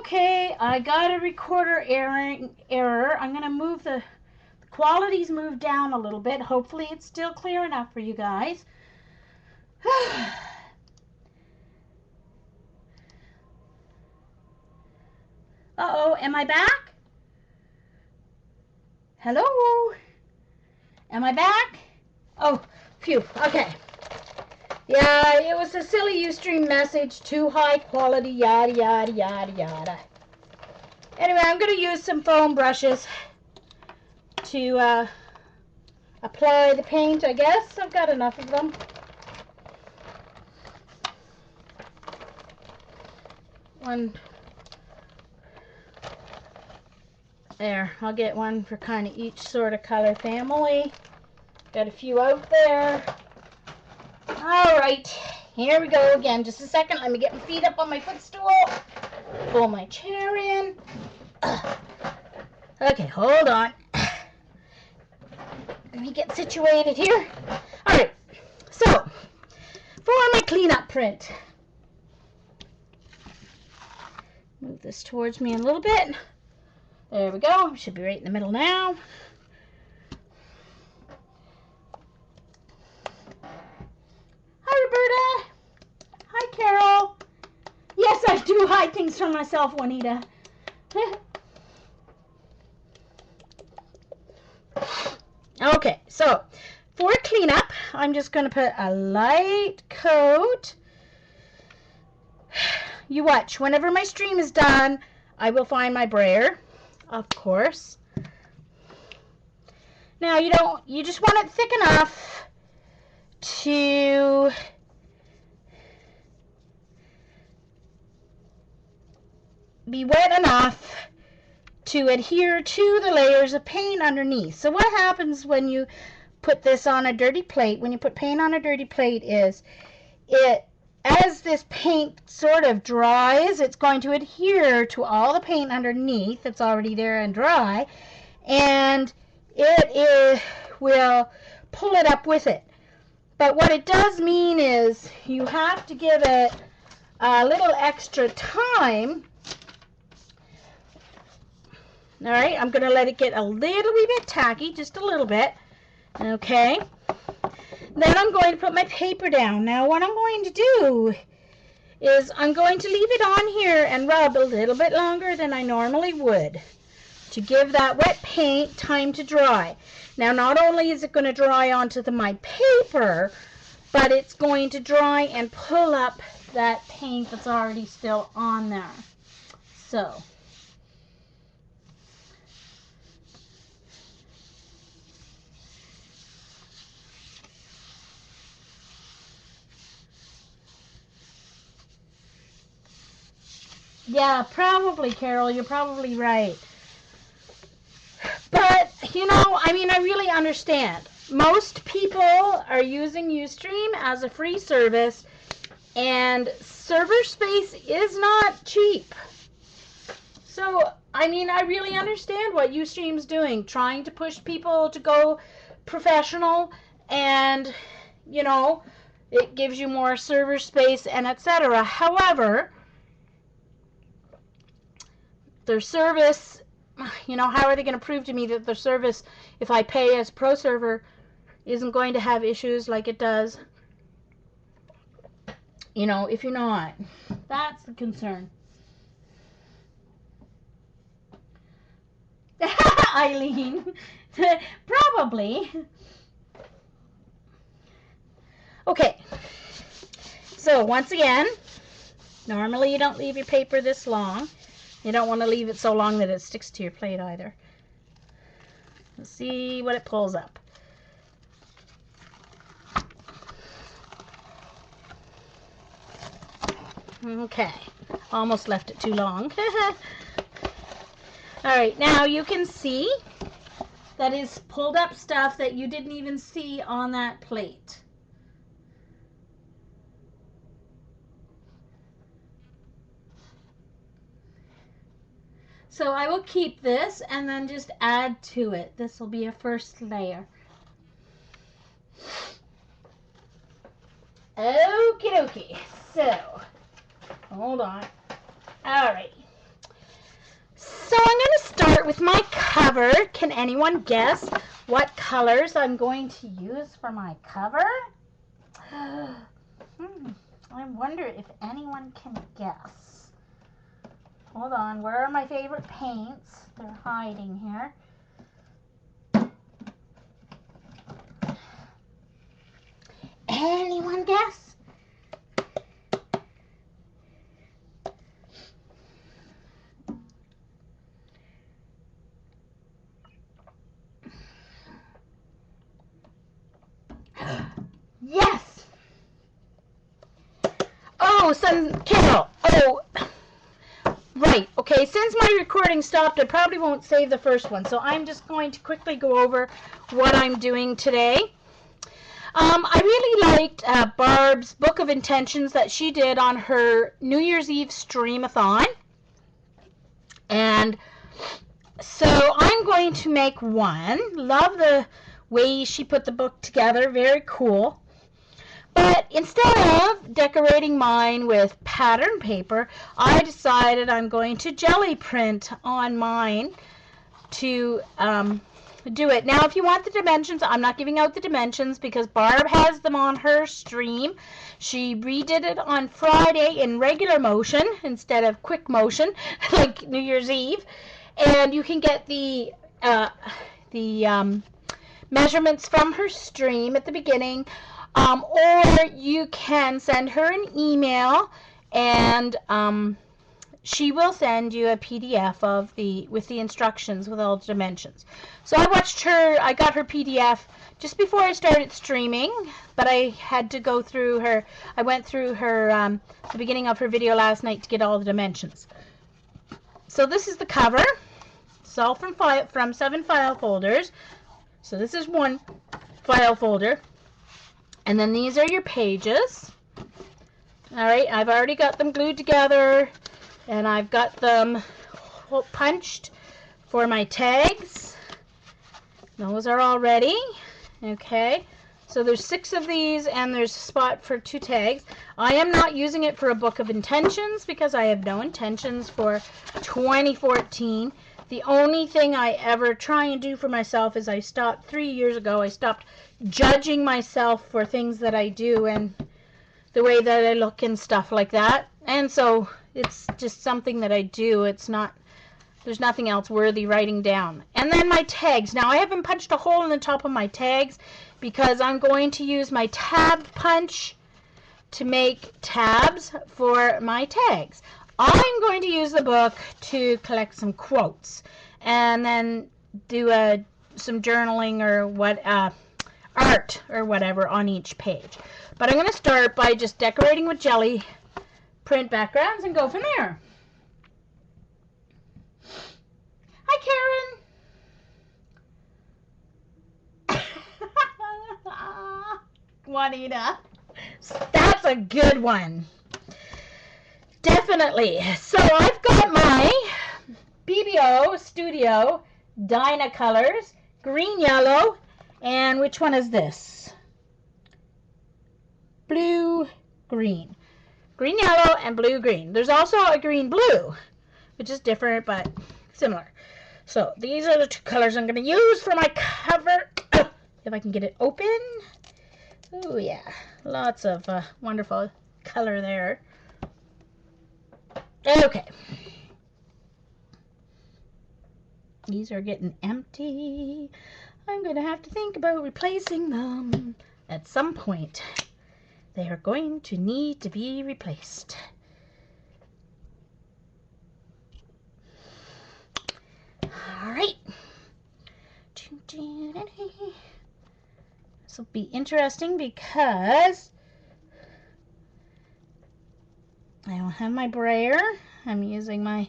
Okay, I got a recorder error. I'm going to move the quality's moved down a little bit. Hopefully it's still clear enough for you guys. Uh-oh, am I back? Hello? Am I back? Oh, phew, okay. Yeah, it was a silly Ustream message, too high quality, yada, yada, yada, yada. Anyway, I'm going to use some foam brushes to apply the paint, I guess. I've got enough of them. One. There, I'll get one for kind of each sort of color family. Got a few out there. All right, here we go again. Just a second, let me get my feet up on my footstool. Pull my chair in. Okay, hold on. Let me get situated here. All right, so for my cleanup print, move this towards me a little bit. There we go. Should be right in the middle now. Hi, Roberta. Hi, Carol. Yes, I do hide things from myself, Juanita. Okay, so for cleanup, I'm just going to put a light coat. You watch. Whenever my stream is done, I will find my brayer, of course. Now, you just want it thick enough to be wet enough to adhere to the layers of paint underneath. So what happens when you put this on a dirty plate, when you put paint on a dirty plate, is as this paint sort of dries, it's going to adhere to all the paint underneath that's already there and dry, and it will pull it up with it. But what it does mean is you have to give it a little extra time. All right, I'm going to let it get a little wee bit tacky, just a little bit. Okay. Then I'm going to put my paper down. Now what I'm going to do is I'm going to leave it on here and rub a little bit longer than I normally would to give that wet paint time to dry. Now not only is it going to dry onto my paper, but it's going to dry and pull up that paint that's already still on there. So yeah, probably, Carol, you're probably right. But, you know, I mean, I really understand. Most people are using Ustream as a free service, and server space is not cheap. So, I mean, I really understand what Ustream's doing, trying to push people to go professional, and, you know, it gives you more server space and etc. However, their service, you know, how are they going to prove to me that their service, if I pay as pro server, isn't going to have issues like it does, you know, if you're not? That's the concern. Eileen, probably. Okay, so once again, normally you don't leave your paper this long. You don't want to leave it so long that it sticks to your plate either. Let's see what it pulls up. Okay, almost left it too long. Alright, now you can see that is pulled up stuff that you didn't even see on that plate. So I will keep this and then just add to it. This will be a first layer. Okie dokie. So, hold on. Alright. So I'm going to start with my cover. Can anyone guess what colors I'm going to use for my cover? I wonder if anyone can guess. Hold on, where are my favorite paints? They're hiding here. Anyone guess? Yes! Oh, some Kindle. Oh, right. Okay, since my recording stopped, I probably won't save the first one. So I'm just going to quickly go over what I'm doing today. I really liked Barb's Book of Intentions that she did on her New Year's Eve stream-a-thon. And so I'm going to make one. Love the way she put the book together. Very cool. But instead of decorating mine with pattern paper, I decided I'm going to GElli Print on mine to do it. Now, if you want the dimensions, I'm not giving out the dimensions because Barb has them on her stream. She redid it on Friday in regular motion instead of quick motion, like New Year's Eve. And you can get the measurements from her stream at the beginning, or you can send her an email, and she will send you a PDF of with the instructions with all the dimensions. So I got her PDF just before I started streaming, but I had to go through her. I went through her the beginning of her video last night to get all the dimensions. So this is the cover. It's all from 7 file folders. So this is one file folder, and then these are your pages. All right, I've already got them glued together. And I've got them punched for my tags. Those are all ready. Okay, so there's 6 of these, and there's a spot for 2 tags. I am not using it for a Book of Intentions because I have no intentions for 2014. The only thing I ever try and do for myself is 3 years ago, I stopped judging myself for things that I do and the way that I look and stuff like that. And so it's just something that I do. There's nothing else worthy writing down. And then my tags. Now I haven't punched a hole in the top of my tags because I'm going to use my tab punch to make tabs for my tags. I'm going to use the book to collect some quotes and then do some journaling or art or whatever on each page. But I'm going to start by just decorating with GElli Print backgrounds and go from there. Hi, Karen. Juanita. That's a good one. Definitely. So I've got my BBO Studio Dyna colors, green, yellow, and which one is this? Blue, green. Green, yellow, and blue, green. There's also a green, blue, which is different but similar. So these are the 2 colors I'm going to use for my cover. If I can get it open. Oh yeah, lots of wonderful color there. Okay. These are getting empty. I'm going to have to think about replacing them at some point. They are going to need to be replaced. All right. This will be interesting because I don't have my brayer. I'm using my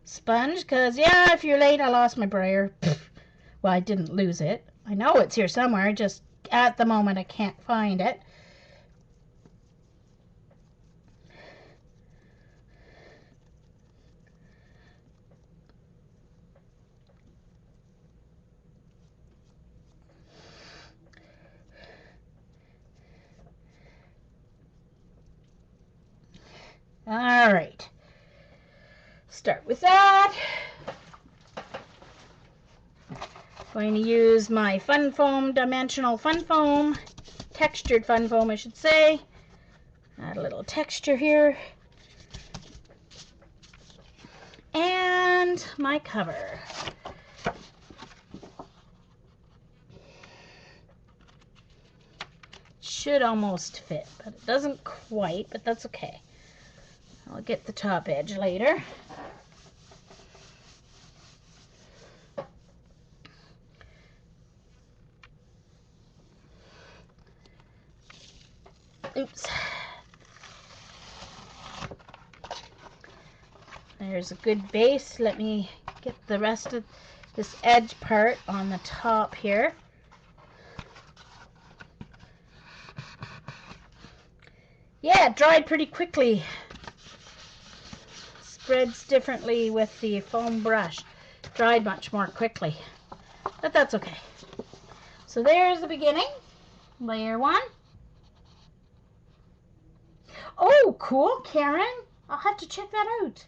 sponge because, yeah, if you're late, I lost my brayer. Well, I didn't lose it. I know it's here somewhere. Just at the moment, I can't find it. All right. Start with that. Going to use my fun foam, dimensional fun foam, textured fun foam I should say. Add a little texture here. And my cover. Should almost fit, but it doesn't quite, but that's okay. I'll get the top edge later. Oops. There's a good base. Let me get the rest of this edge part on the top here. Yeah, it dried pretty quickly. Spreads differently with the foam brush. Dried much more quickly, but that's okay. So there's the beginning, layer 1. Oh, cool, Karen. I'll have to check that out.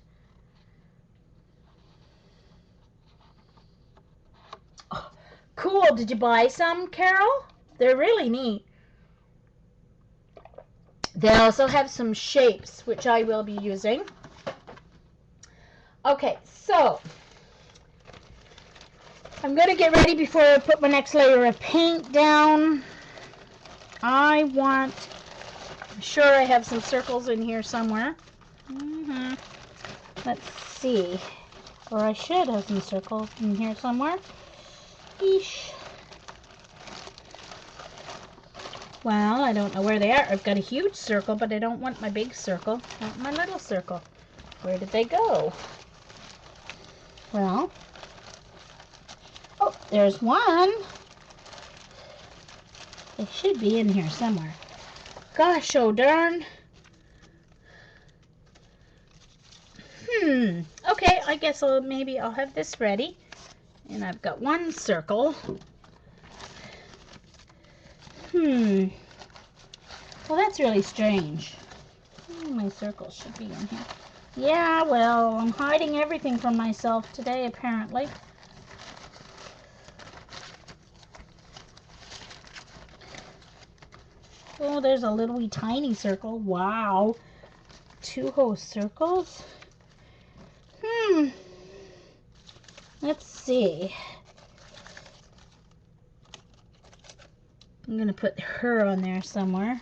Oh, cool. Did you buy some, Carol? They're really neat. They also have some shapes, which I will be using. Okay, so I'm going to get ready before I put my next layer of paint down. I'm sure I have some circles in here somewhere. Let's see. Or I should have some circles in here somewhere. Eesh. Well, I don't know where they are. I've got a huge circle, but I don't want my big circle. I want my little circle. Where did they go? Well, oh, there's one. They should be in here somewhere. Gosh, oh darn. Okay, I guess maybe I'll have this ready. And I've got one circle. Well, that's really strange. My circles should be in here. Yeah, well, I'm hiding everything from myself today, apparently. Oh, there's a little wee tiny circle. Wow. 2 whole circles. Let's see. I'm going to put her on there somewhere.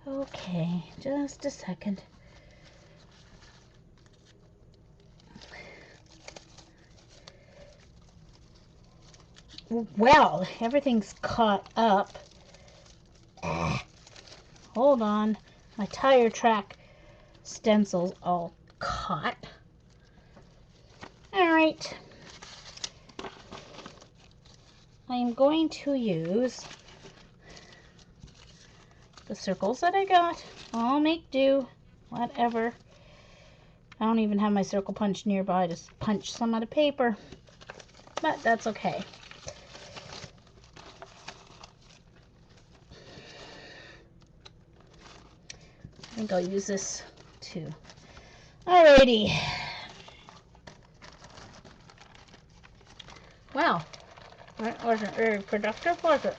Okay, just a second. Well, everything's caught up. Hold on. My tire track stencil's all caught. Alright. I am going to use the circles that I got. I'll make do. Whatever. I don't even have my circle punch nearby to punch some of the paper. But that's okay. I think I'll use this too. Alrighty. Wow. That wasn't very productive, was it?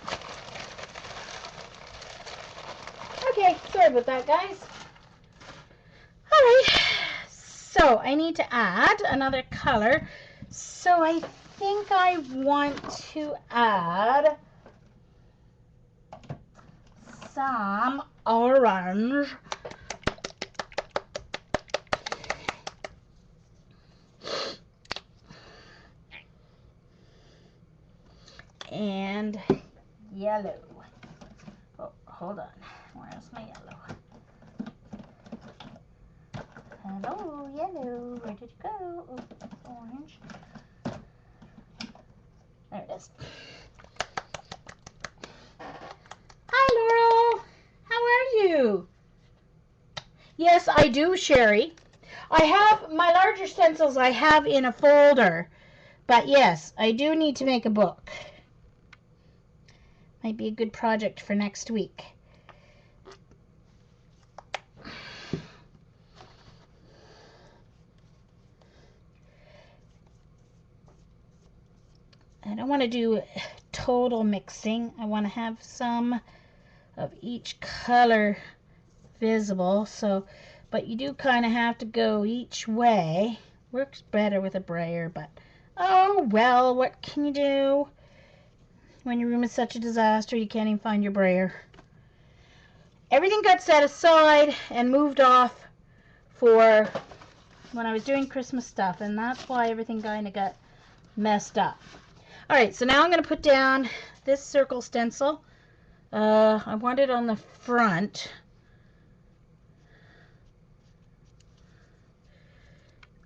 Okay, sorry about that, guys. Alright, so I need to add another color. So I think I want to add some orange. And yellow. Oh, hold on. Where's my yellow? Hello, yellow. Where did it go? Oh, orange. There it is. Hi, Laurel. How are you? Yes, I do, Sherry. I have my larger stencils I have in a folder. But yes, I do need to make a book. Might be a good project for next week. I don't want to do total mixing. I want to have some of each color visible. So, but you do kind of have to go each way. Works better with a brayer, but oh well, what can you do? When your room is such a disaster, you can't even find your brayer. Everything got set aside and moved off for when I was doing Christmas stuff, and that's why everything kind of got messed up. Alright, so now I'm going to put down this circle stencil. I want it on the front.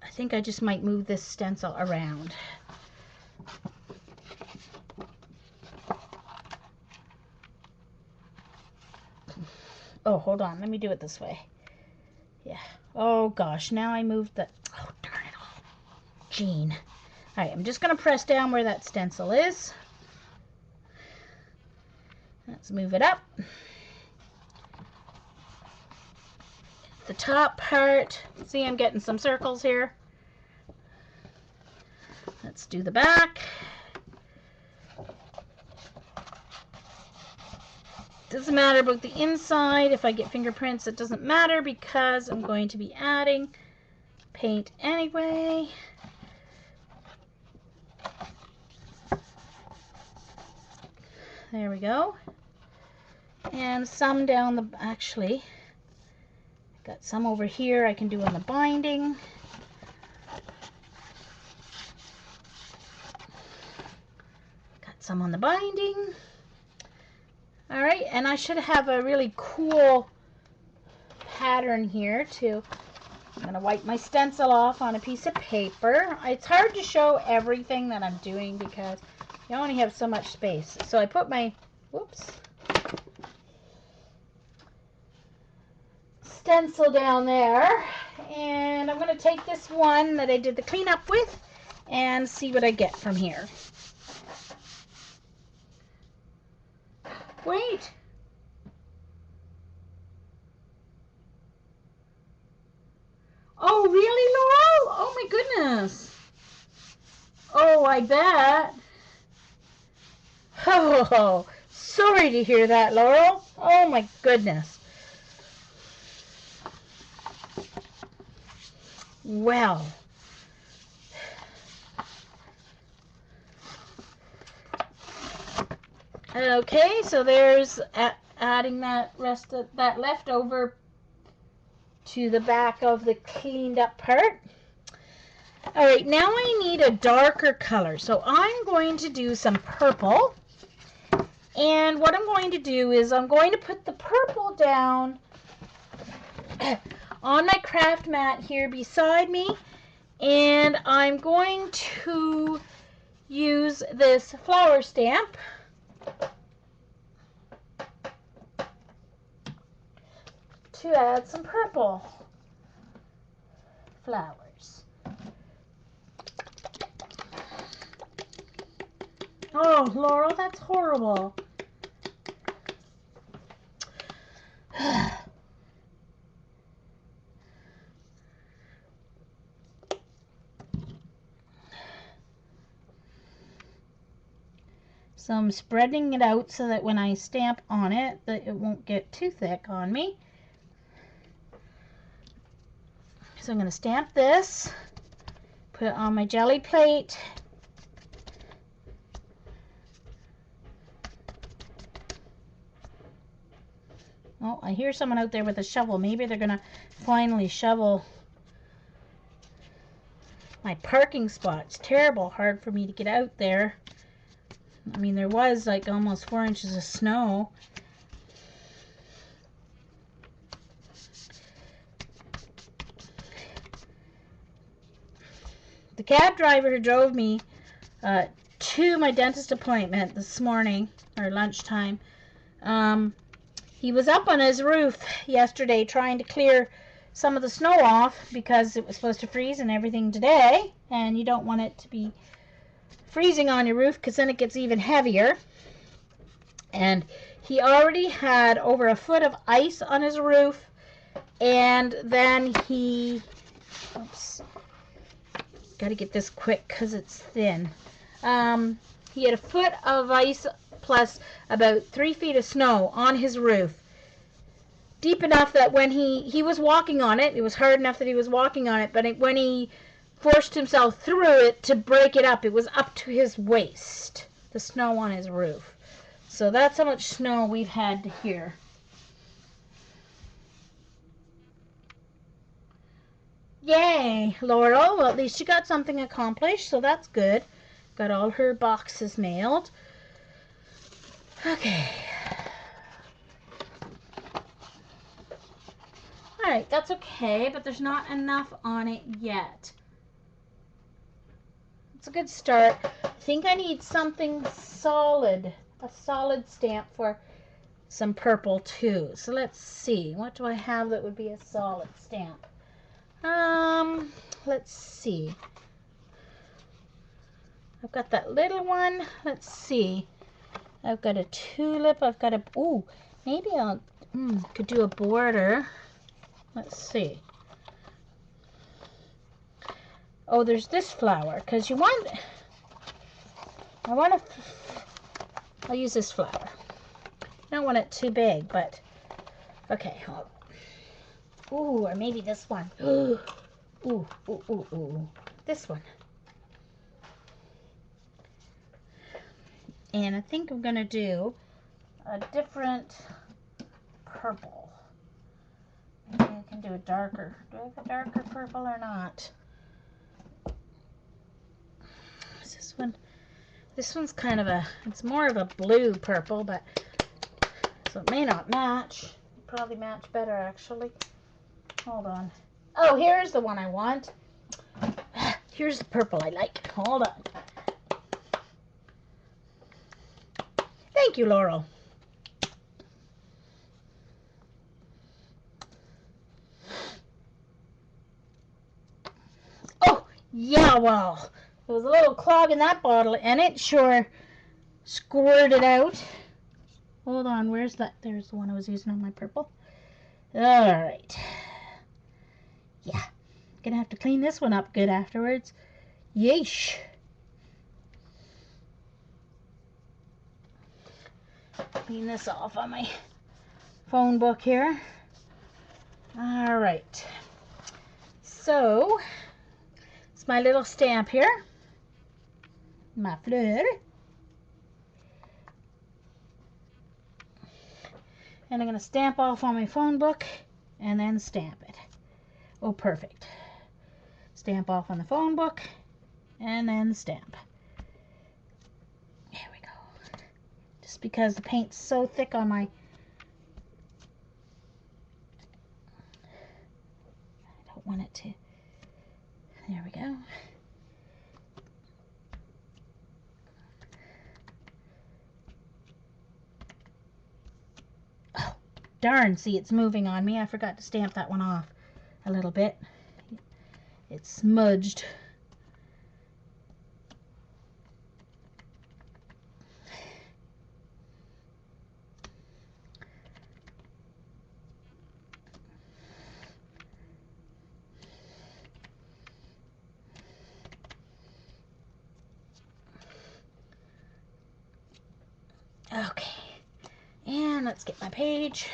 I think I just might move this stencil around. Oh, hold on. Let me do it this way. Yeah. Oh, gosh. Now I moved the... Oh, darn it all. Jean. All right. I'm just going to press down where that stencil is. Let's move it up. The top part. See, I'm getting some circles here. Let's do the back. Doesn't matter about the inside. If I get fingerprints, it doesn't matter because I'm going to be adding paint anyway. There we go. And some down the, actually, got some over here I can do on the binding. Got some on the binding. Alright, and I should have a really cool pattern here too. I'm going to wipe my stencil off on a piece of paper. It's hard to show everything that I'm doing because you only have so much space. So I put my, whoops, stencil down there, and I'm going to take this one that I did the cleanup with and see what I get from here. Wait. Oh, really, Laurel? Oh, my goodness. Oh, I bet. Oh, sorry to hear that, Laurel. Oh, my goodness. Well. Okay, so there's adding that rest of that leftover to the back of the cleaned up part. All right, now I need a darker color. So I'm going to do some purple. And what I'm going to do is I'm going to put the purple down on my craft mat here beside me. And I'm going to use this flower stamp to add some purple flowers. Oh, Laurel, that's horrible. So I'm spreading it out so that when I stamp on it, that it won't get too thick on me. So I'm going to stamp this, put it on my GElli plate. Oh, I hear someone out there with a shovel. Maybe they're going to finally shovel my parking spot. It's terrible hard for me to get out there. I mean, there was like almost 4 inches of snow. The cab driver who drove me to my dentist appointment this morning, or lunchtime, he was up on his roof yesterday trying to clear some of the snow off because it was supposed to freeze and everything today, and you don't want it to be freezing on your roof because then it gets even heavier. And he already had over a foot of ice on his roof, and then he, oops, gotta get this quick because it's thin. He had a foot of ice plus about 3 feet of snow on his roof. Deep enough that when he was walking on it, it was hard enough that he was walking on it, but when he forced himself through it to break it was up to his waist, the snow on his roof. So that's how much snow we've had here. Yay, Laurel. Well, at least she got something accomplished, so that's good. Got all her boxes mailed. Okay. Alright, that's okay, but there's not enough on it yet. It's a good start. I think I need something solid, a solid stamp for some purple too. So let's see, what do I have that would be a solid stamp? Let's see. I've got that little one. Let's see. I've got a tulip. I've got a, ooh, maybe I'll, could do a border. Let's see. Oh, there's this flower, because you want, I'll use this flower. I don't want it too big, but, okay. Ooh, or maybe this one. Ooh, ooh, ooh, ooh. This one. And I think I'm going to do a different purple. Maybe I can do a darker. Do I have a darker purple or not? Is this one? This one's kind of a, it's more of a blue purple, but, so it may not match. It'd probably match better actually. Hold on. Oh, here's the one I want. Here's the purple I like. Hold on. Thank you, Laurel. Oh, yeah, well, there was a little clog in that bottle, and it sure squirted out. Hold on, where's that? There's the one I was using on my purple. All right. Yeah, gonna have to clean this one up good afterwards. Yeesh. Clean this off on my phone book here. All right. So, it's my little stamp here. My fleur. And I'm going to stamp off on my phone book and then stamp it. Oh, perfect. Stamp off on the phone book and then stamp. There we go. Just because the paint's so thick on my... I don't want it to... There we go. Oh, darn, see, it's moving on me. I forgot to stamp that one off a little bit. It's smudged. Okay, and let's get my page.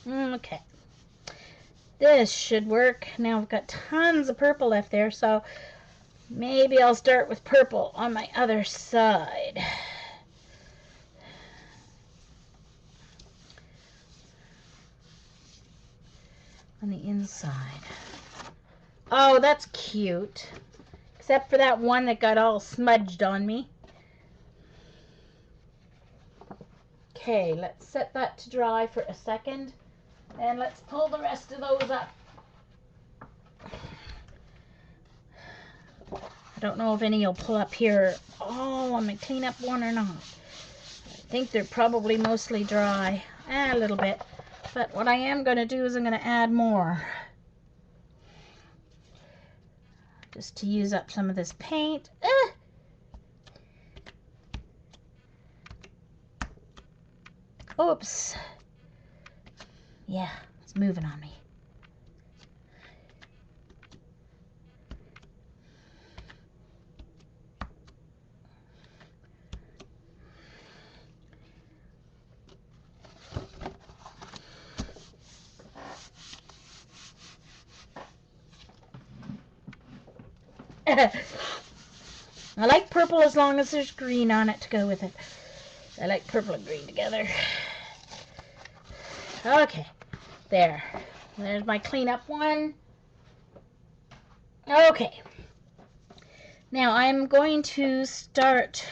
Okay, this should work. Now I've got tons of purple left there, so maybe I'll start with purple on my other side. On the inside. Oh, that's cute. Except for that one that got all smudged on me. Okay, let's set that to dry for a second. And let's pull the rest of those up. I don't know if any will pull up here. Oh, I'm going to clean up one or not. I think they're probably mostly dry. A little bit. But what I am going to do is I'm going to add more. Just to use up some of this paint. Oops. Yeah, it's moving on me. I like purple as long as there's green on it to go with it. I like purple and green together. Okay, there. There's my cleanup one. Okay. Now I'm going to start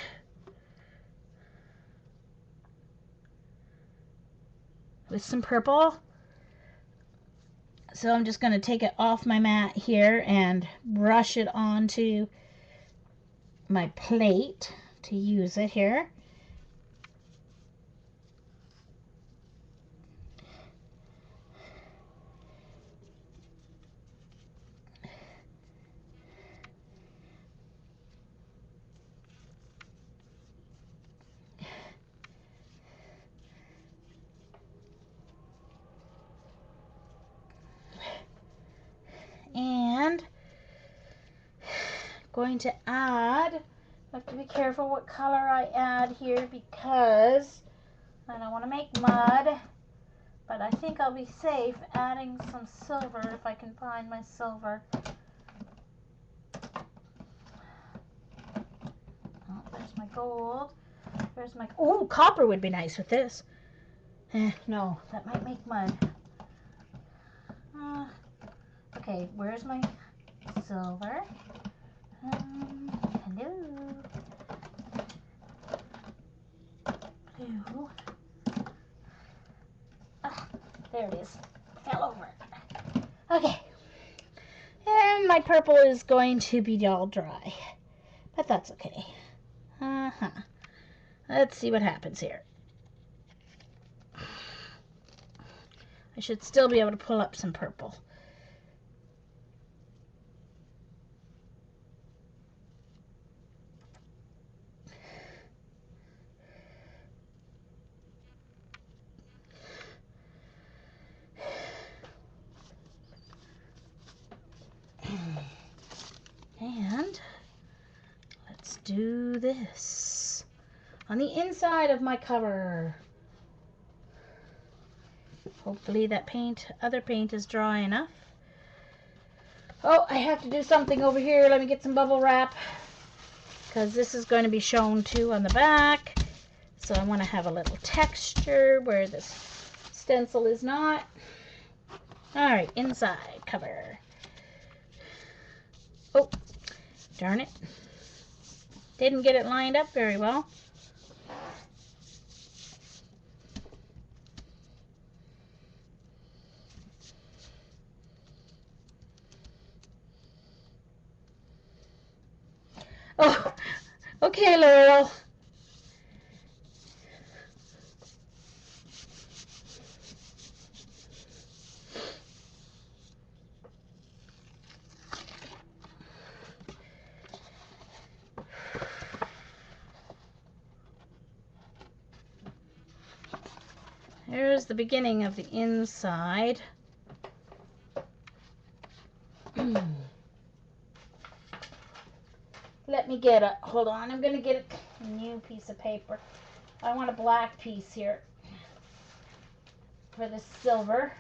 with some purple. So I'm just going to take it off my mat here and brush it onto my plate to use it here. And going to add, I have to be careful what color I add here because I don't want to make mud, but I think I'll be safe adding some silver if I can find my silver. Oh, there's my gold. There's my, oh, copper would be nice with this. No, that might make mud. Okay, where's my silver? Hello. Blue. Ah, there it is. Fell over. Okay. And my purple is going to be all dry. But that's okay. Let's see what happens here. I should still be able to pull up some purple. And let's do this on the inside of my cover. Hopefully that other paint is dry enough. Oh, I have to do something over here. Let me get some bubble wrap because this is going to be shown too on the back. So I want to have a little texture where this stencil is not. All right, inside cover. Oh, darn it. Didn't get it lined up very well. Oh, okay, Laurel. Here's the beginning of the inside. Let me get a, hold on, I'm going to get a new piece of paper. I want a black piece here for the silver.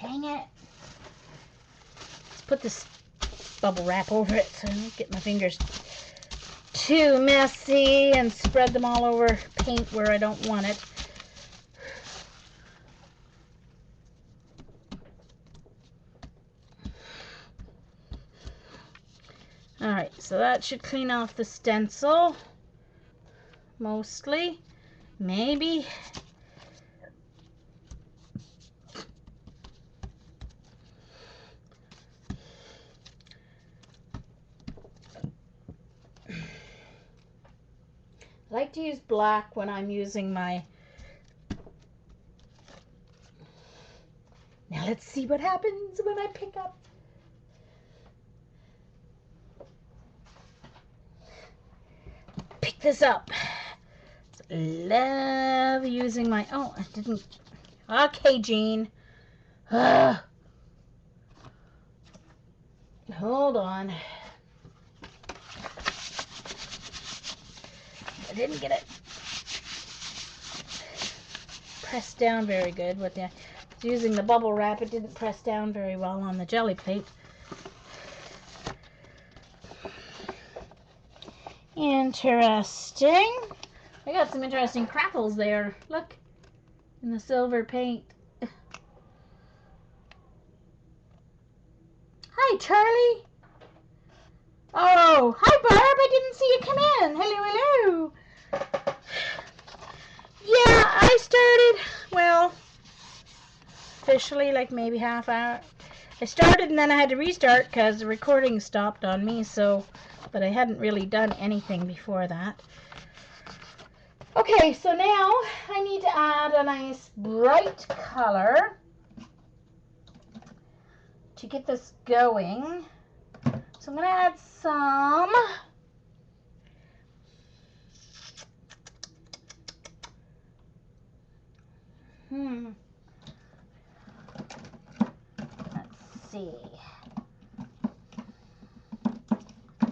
Dang it. Let's put this bubble wrap over it so I don't get my fingers too messy and spread them all over paint where I don't want it. Alright, so that should clean off the stencil. Mostly. Maybe. I like to use black when I'm using my... Now let's see what happens when I pick up. Pick this up. Love using my... Oh, I didn't... Okay, Jean. Hold on. I didn't get it. press down very good with the using the bubble wrap. It didn't press down very well on the GElli plate. Interesting. I got some interesting crackles there. Look, in the silver paint. Hi, Charlie. Oh, hi, Barb. I didn't see you come in. Hello, hello. Yeah, I started, well, officially like maybe half hour. I started and then I had to restart because the recording stopped on me, so, but I hadn't really done anything before that. Okay, so now I need to add a nice bright color to get this going. So I'm going to add some let's see.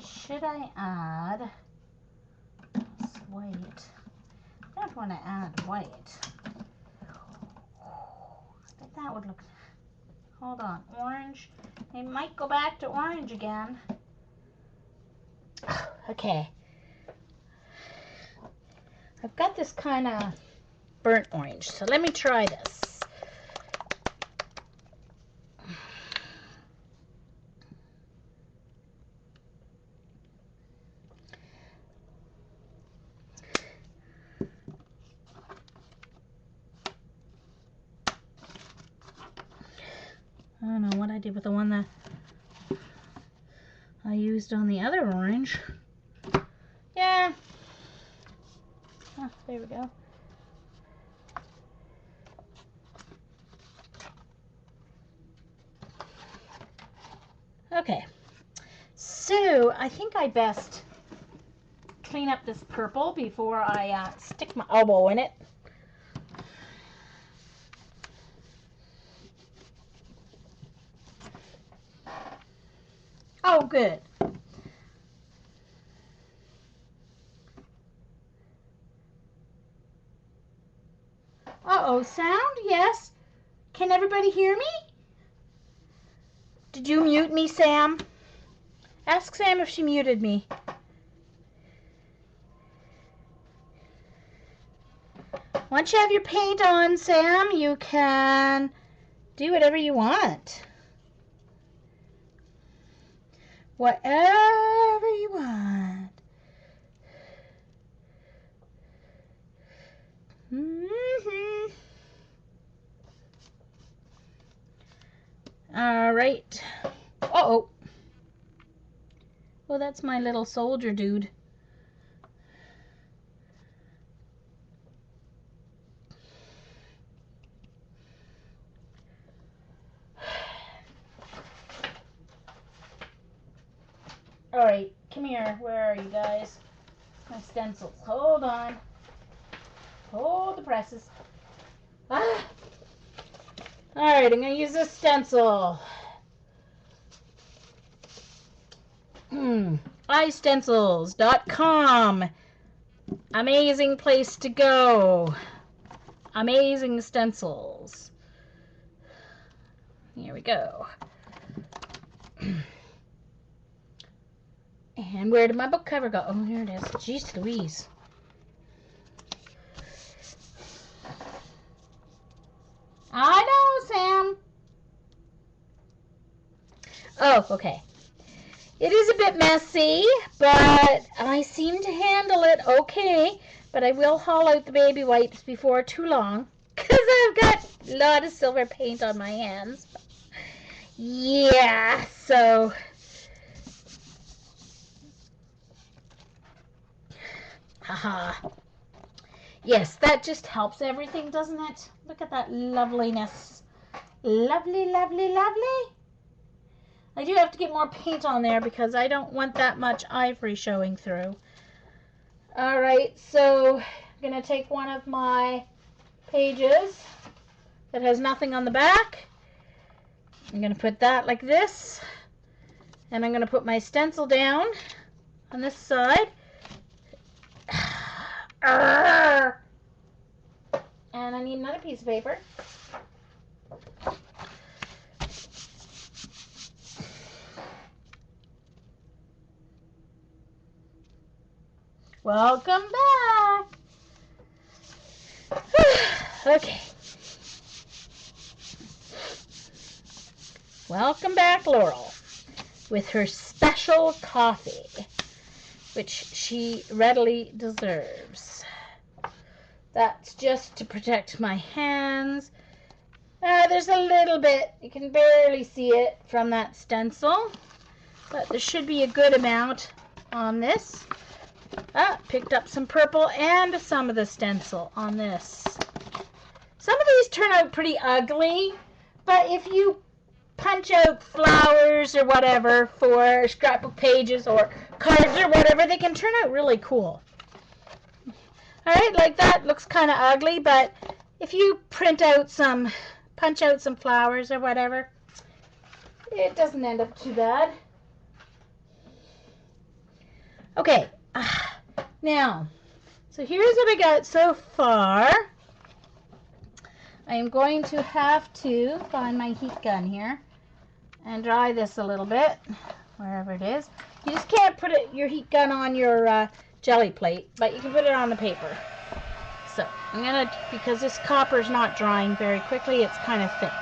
Should I add this white? I don't want to add white. I think that would look... Hold on. Orange. I might go back to orange again. Okay. I've got this kind of burnt orange, so let me try this. I don't know what I did with the one that I used on the other orange. Yeah. Oh, there we go. Okay. So, I think I best clean up this purple before I stick my elbow in it. Oh, good. Uh-oh, sound? Yes. Can everybody hear me? Did you mute me, Sam? Ask Sam if she muted me. Once you have your paint on, Sam, you can do whatever you want. Whatever you want. All right. Uh-oh. Well, that's my little soldier dude. All right, come here. Where are you guys? My stencils. Hold on. Hold the presses. Ah. All right, I'm going to use this stencil. iStencils.com. Amazing place to go. Amazing stencils. Here we go. And where did my book cover go? Oh, here it is. Jeez Louise. I know, Sam. Oh, okay. It is a bit messy, but I seem to handle it okay. But I will haul out the baby wipes before too long, because I've got a lot of silver paint on my hands. Yeah, so... Haha. Yes, that just helps everything, doesn't it? Look at that loveliness. Lovely, lovely, lovely. I do have to get more paint on there because I don't want that much ivory showing through. All right, so I'm going to take one of my pages that has nothing on the back. I'm going to put that like this. And I'm going to put my stencil down on this side. And I need another piece of paper. Welcome back. Okay. Welcome back, Laurel, with her special coffee, which she readily deserves. That's just to protect my hands. There's a little bit, you can barely see it from that stencil, but there should be a good amount on this. Picked up some purple and some of the stencil on this. Some of these turn out pretty ugly, but if you punch out flowers or whatever for scrapbook pages or cards or whatever, they can turn out really cool. Alright, like that looks kind of ugly, but if you punch out some flowers or whatever, it doesn't end up too bad. Okay, now, so here's what I got so far. I am going to have to find my heat gun here and dry this a little bit, wherever it is. You just can't put your heat gun on your jelly plate, but you can put it on the paper. So I'm gonna, because this copper is not drying very quickly, it's kind of thick.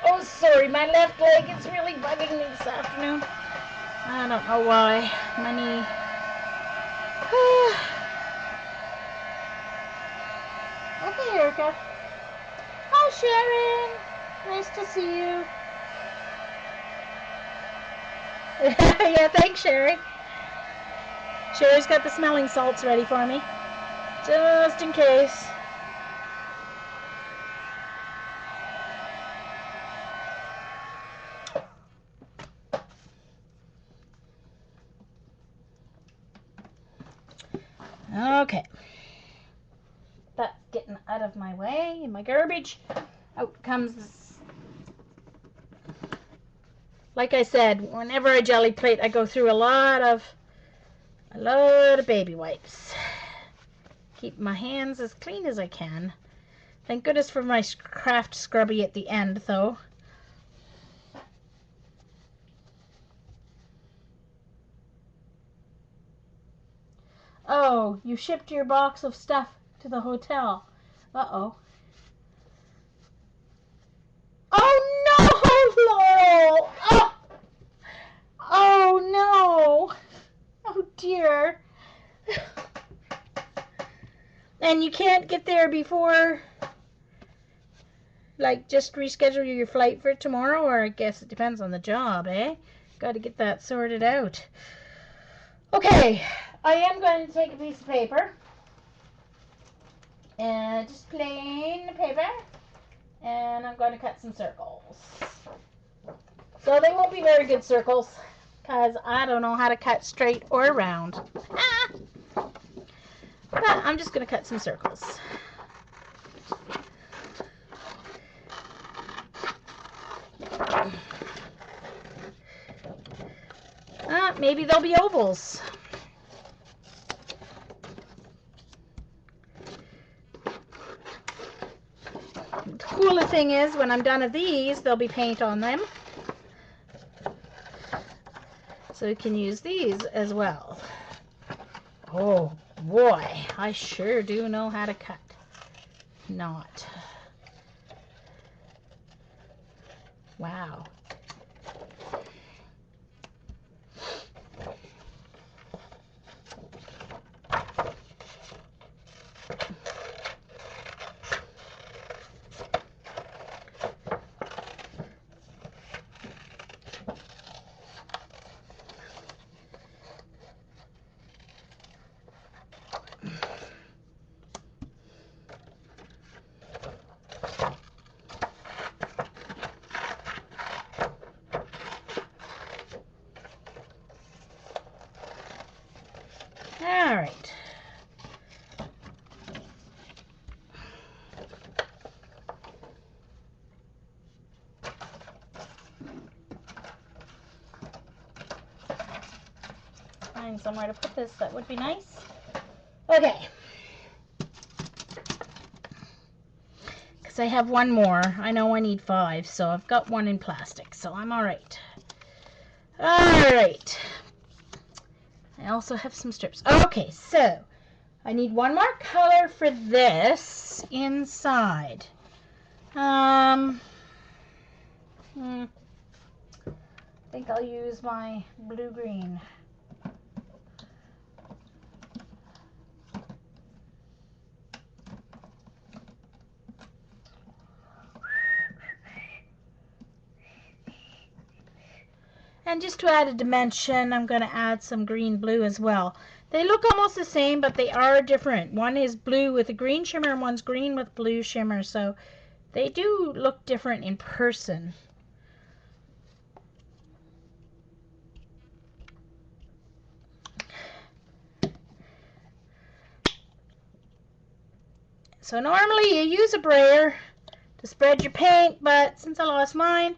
Oh, sorry, my left leg is really bugging me this afternoon. I don't know why. My knee. Okay, Erica. Hi, Sharon. Nice to see you. Yeah, thanks, Sherry. Sherry's got the smelling salts ready for me, just in case. Okay. That's getting out of my way in my garbage. Out comes this. Like I said, whenever I jelly plate, I go through a lot of baby wipes. Keep my hands as clean as I can. Thank goodness for my craft scrubby at the end, though. Oh, you shipped your box of stuff to the hotel. Uh-oh. Oh, no, Laurel! Oh! Oh, no! Oh, dear. And you can't get there before, like, just reschedule your flight for tomorrow? Or I guess it depends on the job, eh? Got to get that sorted out. Okay, I am going to take a piece of paper, and just plain paper, and I'm going to cut some circles. So they won't be very good circles, because I don't know how to cut straight or round. But I'm just going to cut some circles. Maybe they'll be ovals. The coolest thing is, when I'm done with these, there'll be paint on them. So you can use these as well. Oh boy, I sure do know how to cut. Not. Wow. find somewhere to put this that would be nice. Okay. Because I have one more. I know I need 5, so I've got one in plastic, so I'm all right. All right. I also have some strips. Okay, so I need one more color for this inside. I think I'll use my blue-green. And just to add a dimension, I'm going to add some green-blue as well. They look almost the same, but they are different. One is blue with a green shimmer and one's green with blue shimmer, so they do look different in person. So normally you use a brayer to spread your paint, but since I lost mine,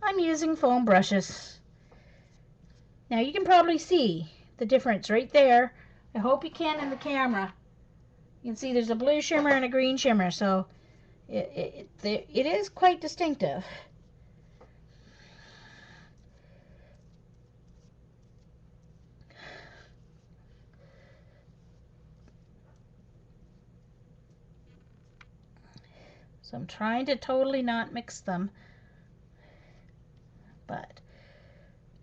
I'm using foam brushes. Now you can probably see the difference right there. I hope you can in the camera. You can see there's a blue shimmer and a green shimmer, so it is quite distinctive. So I'm trying to totally not mix them, but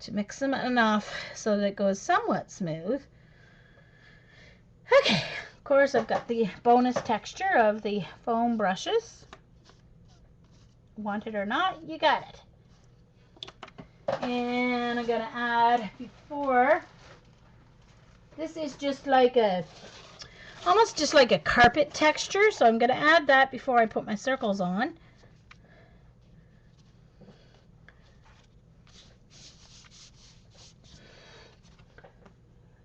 to mix them enough so that it goes somewhat smooth. Okay, of course I've got the bonus texture of the foam brushes. Want it or not, you got it. And I'm gonna add before, this is just like a, almost just like a carpet texture, so I'm gonna add that before I put my circles on.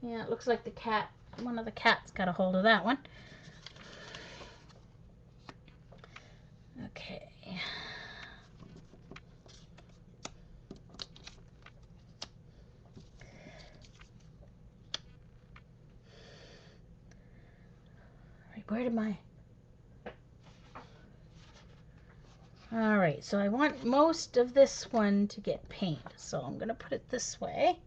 Yeah, it looks like the cat, one of the cats got a hold of that one. Okay. Where did my... Alright, so I want most of this one to get paint, so I'm going to put it this way.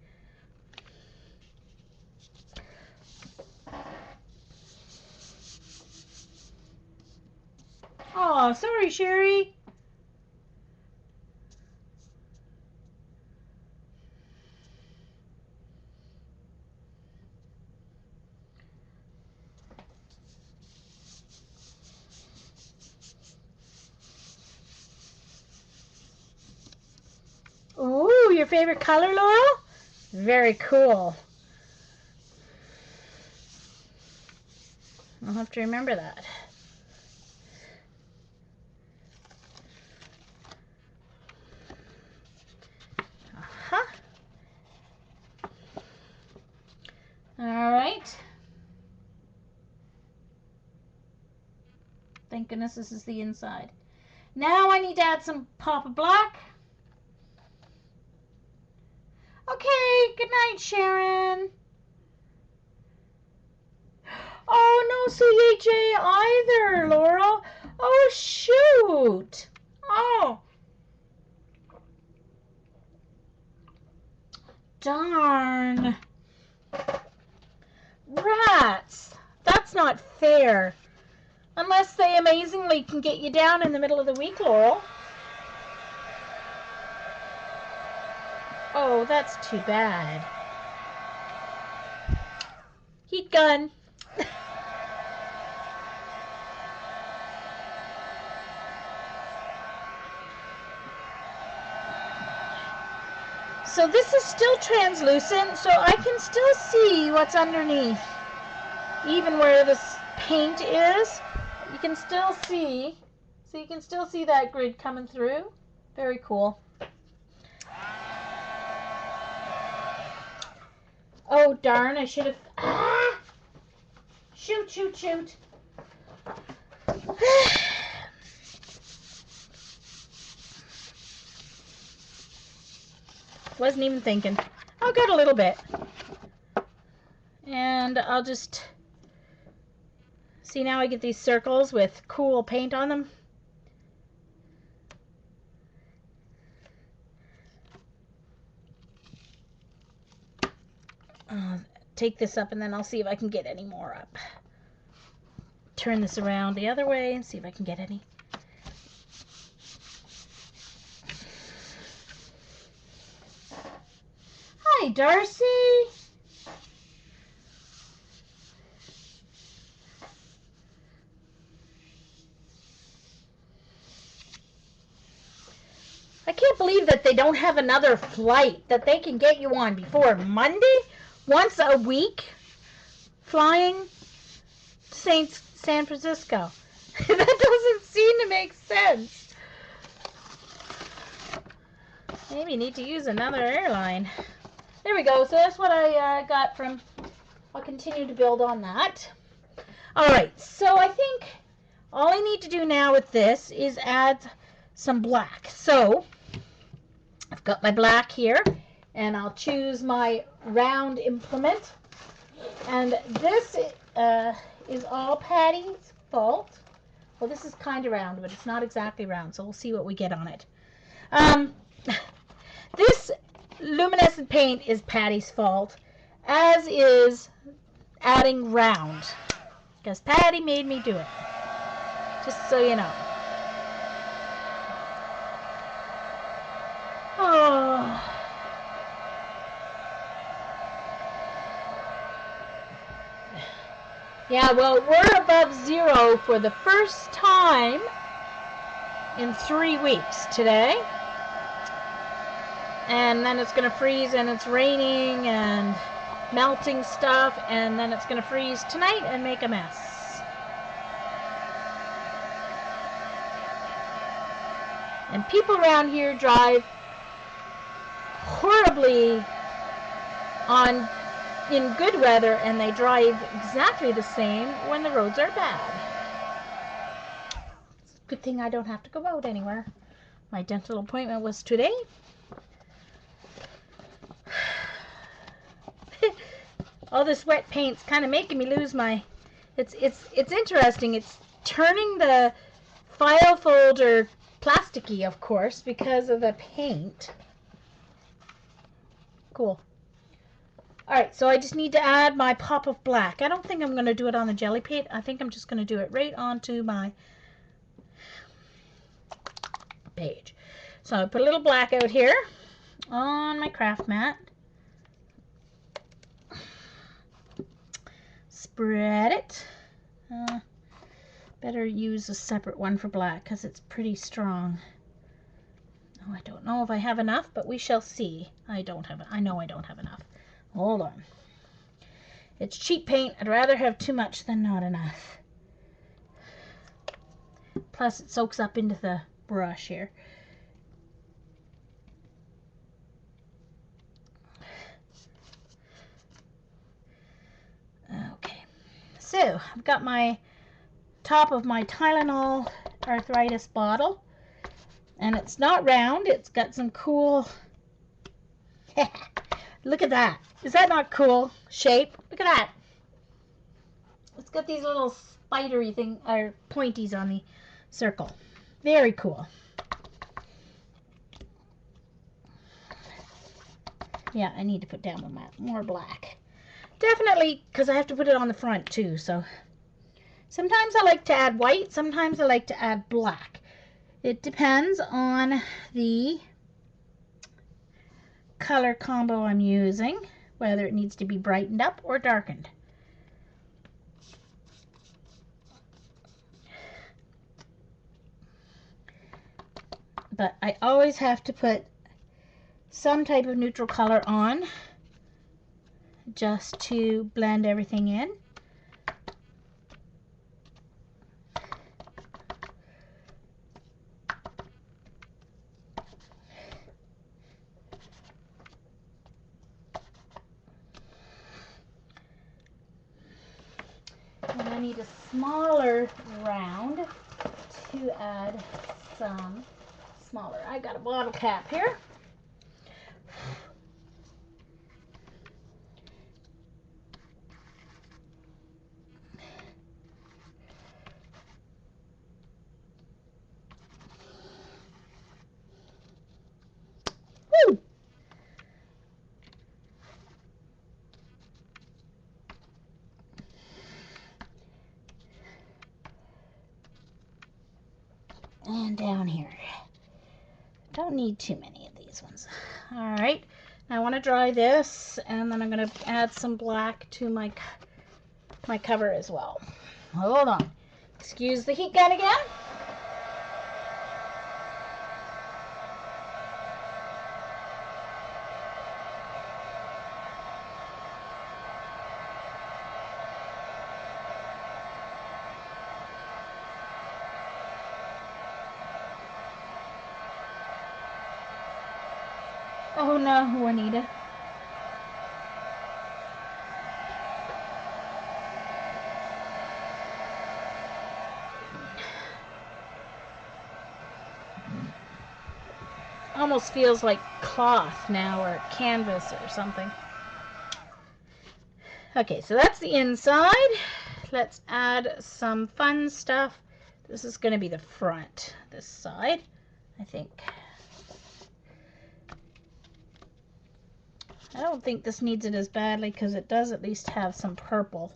Oh, sorry, Sherry. Ooh, your favorite color, Laurel? Very cool. I'll have to remember that. Uh-huh. All right. Thank goodness this is the inside. Now I need to add some pop of black. Okay, good night, Sharon. Oh, no CHA either, Laurel. Oh, shoot. Oh. Darn. Rats. That's not fair. Unless they amazingly can get you down in the middle of the week, Laurel. Oh, that's too bad. Heat gun. So this is still translucent, so I can still see what's underneath. Even where this paint is, you can still see. So you can still see that grid coming through. Very cool. Oh, darn, I should have... Ah! Shoot, shoot, shoot. Wasn't even thinking. I've got a little bit. And I'll just see, now I get these circles with cool paint on them. Take this up and then I'll see if I can get any more up. Turn this around the other way and see if I can get any. Hi, Darcy. I can't believe that they don't have another flight that they can get you on before Monday, once a week, flying to San Francisco. That doesn't seem to make sense. Maybe need to use another airline. There we go. So that's what I got from, I'll continue to build on that. All right, so I think all I need to do now with this is add some black. So I've got my black here, and I'll choose my round implement. And this is all Patty's fault. Well, this is kind of round, but it's not exactly round, so we'll see what we get on it. This luminescent paint is Patty's fault, as is adding round, because Patty made me do it, just so you know. Oh. Yeah, well, we're above zero for the first time in 3 weeks today. And then it's going to freeze, and it's raining and melting stuff, and then it's going to freeze tonight and make a mess. And people around here drive horribly in good weather, and they drive exactly the same when the roads are bad. It's a good thing I don't have to go out anywhere. My dental appointment was today. All this wet paint's kind of making me lose my... It's interesting. It's turning the file folder plasticky, of course, because of the paint. Cool. Alright, so I just need to add my pop of black. I don't think I'm going to do it on the GElli paint. I think I'm just going to do it right onto my page. So I put a little black out here on my craft mat. Spread it. Better use a separate one for black because it's pretty strong. Oh, I don't know if I have enough, but we shall see. I know I don't have enough. Hold on. It's cheap paint. I'd rather have too much than not enough. Plus it soaks up into the brush here. Okay. So I've got my top of my Tylenol arthritis bottle. And it's not round. It's got some cool... Look at that. Is that not cool shape? Look at that. It's got these little spidery thing or pointies on the circle. Very cool. Yeah, I need to put down more black. Definitely, because I have to put it on the front too. So sometimes I like to add white. Sometimes I like to add black. It depends on the color combo I'm using, whether it needs to be brightened up or darkened. But I always have to put some type of neutral color on just to blend everything in. And I need a smaller round to add some smaller. I got a bottle cap here. And down here. Don't need too many of these ones. All right. Now I want to dry this, and then I'm going to add some black to my cover as well. Hold on. Excuse the heat gun again. Oh no, Juanita. Almost feels like cloth now, or canvas or something. Okay, so that's the inside. Let's add some fun stuff. This is going to be the front, this side, I think. I don't think this needs it as badly because it does at least have some purple.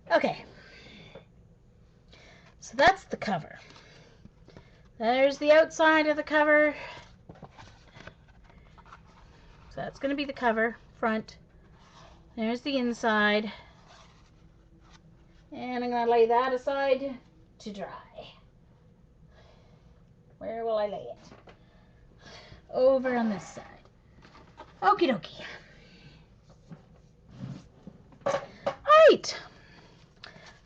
Okay, so that's the cover. There's the outside of the cover. So that's going to be the cover, front. There's the inside. And I'm going to lay that aside to dry. Where will I lay it? Over on this side. Okie dokie. Alright.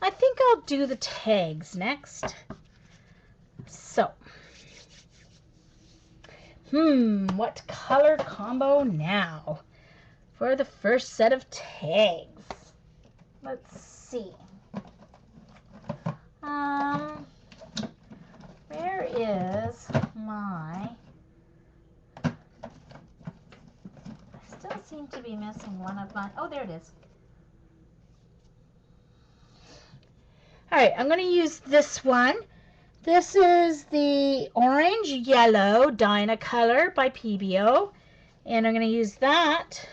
I think I'll do the tags next. So, what color combo now for the first set of tags? Let's see. Where is my... I still seem to be missing one of my... Oh, there it is. Alright, I'm going to use this one. This is the Orange Yellow Dynacolor by PBO. And I'm going to use that.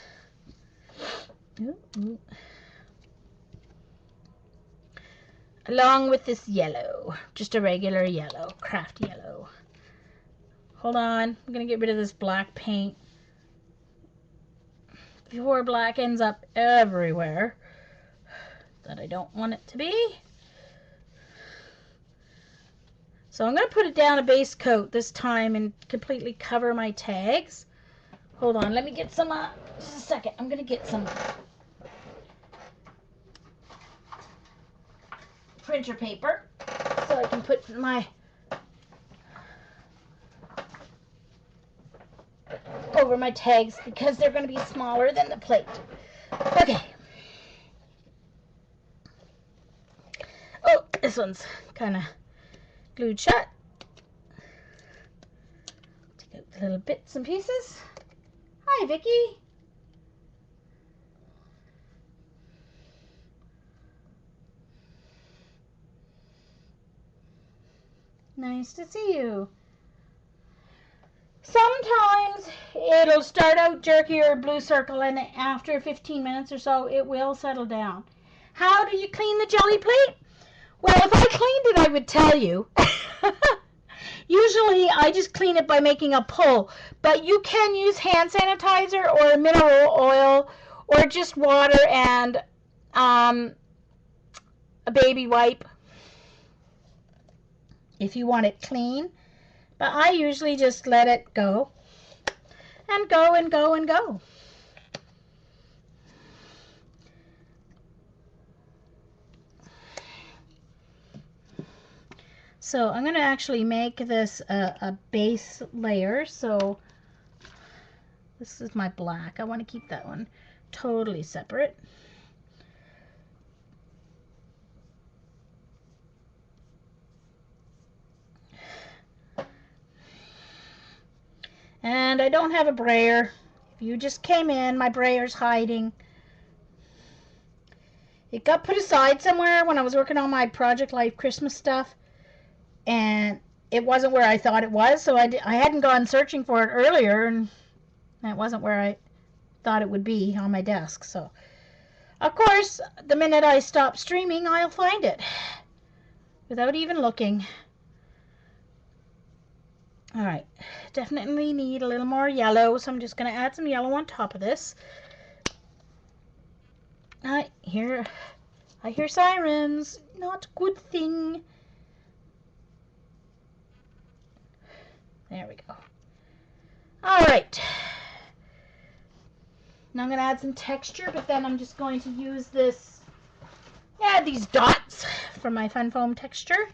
Along with this yellow. Just a regular yellow. Craft yellow. Hold on. I'm going to get rid of this black paint before black ends up everywhere that I don't want it to be. So I'm going to put it down a base coat this time and completely cover my tags. Hold on, let me get some, just a second. I'm going to get some printer paper so I can put my over my tags because they're going to be smaller than the plate. Okay. Oh, this one's kind of glued shut. Take out the little bits and pieces. Hi, Vicky. Nice to see you. Sometimes it'll start out jerky or blue circle, and after 15 minutes or so, it will settle down. How do you clean the GElli plate? Well, if I cleaned it, I would tell you. Usually, I just clean it by making a pull, but you can use hand sanitizer or mineral oil or just water and a baby wipe if you want it clean. But I usually just let it go and go and go and go. So I'm going to actually make this a base layer. So this is my black. I want to keep that one totally separate. And I don't have a brayer. If you just came in, my brayer's hiding It got put aside somewhere when I was working on my Project Life Christmas stuff, and it wasn't where I thought it was, so I hadn't gone searching for it earlier, and it wasn't where I thought it would be on my desk. So, of course, the minute I stop streaming, I'll find it without even looking. Alright, definitely need a little more yellow, so I'm just going to add some yellow on top of this. I hear sirens. Not a good thing. There we go. Alright. Now I'm going to add some texture, but then I'm just going to use this, these dots from my Fun Foam texture.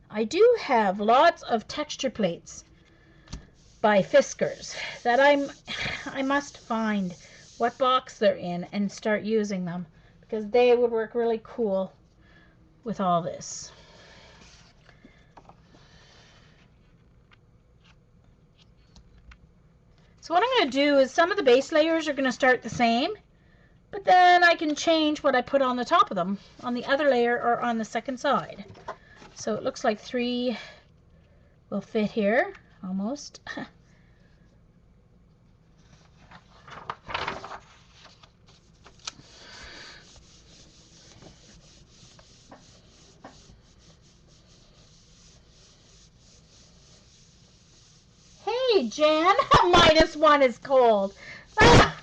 I do have lots of texture plates by Fiskars that I must find what box they're in and start using them, because they would work really cool with all this. So what I'm going to do is some of the base layers are going to start the same, but then I can change what I put on the top of them, on the other layer or on the second side. So it looks like 3 will fit here, almost. Hey, Jan, -1 is cold. Ah!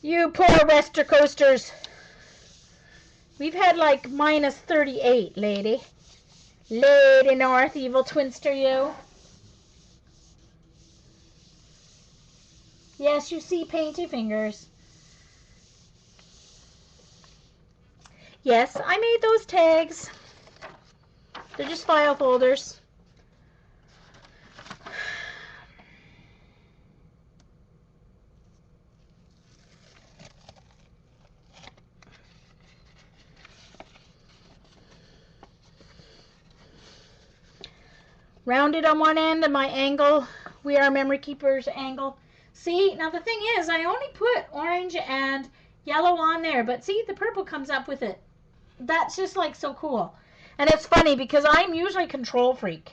You poor Wester Coasters. We've had like -38, lady. Lady North, evil twinster, you. Yes, you see painty fingers. Yes, I made those tags. They're just file folders. Rounded on one end and my angle, We Are Memory Keepers angle. See, now the thing is, I only put orange and yellow on there, but see, the purple comes up with it. That's just like so cool. And it's funny because I'm usually control freak.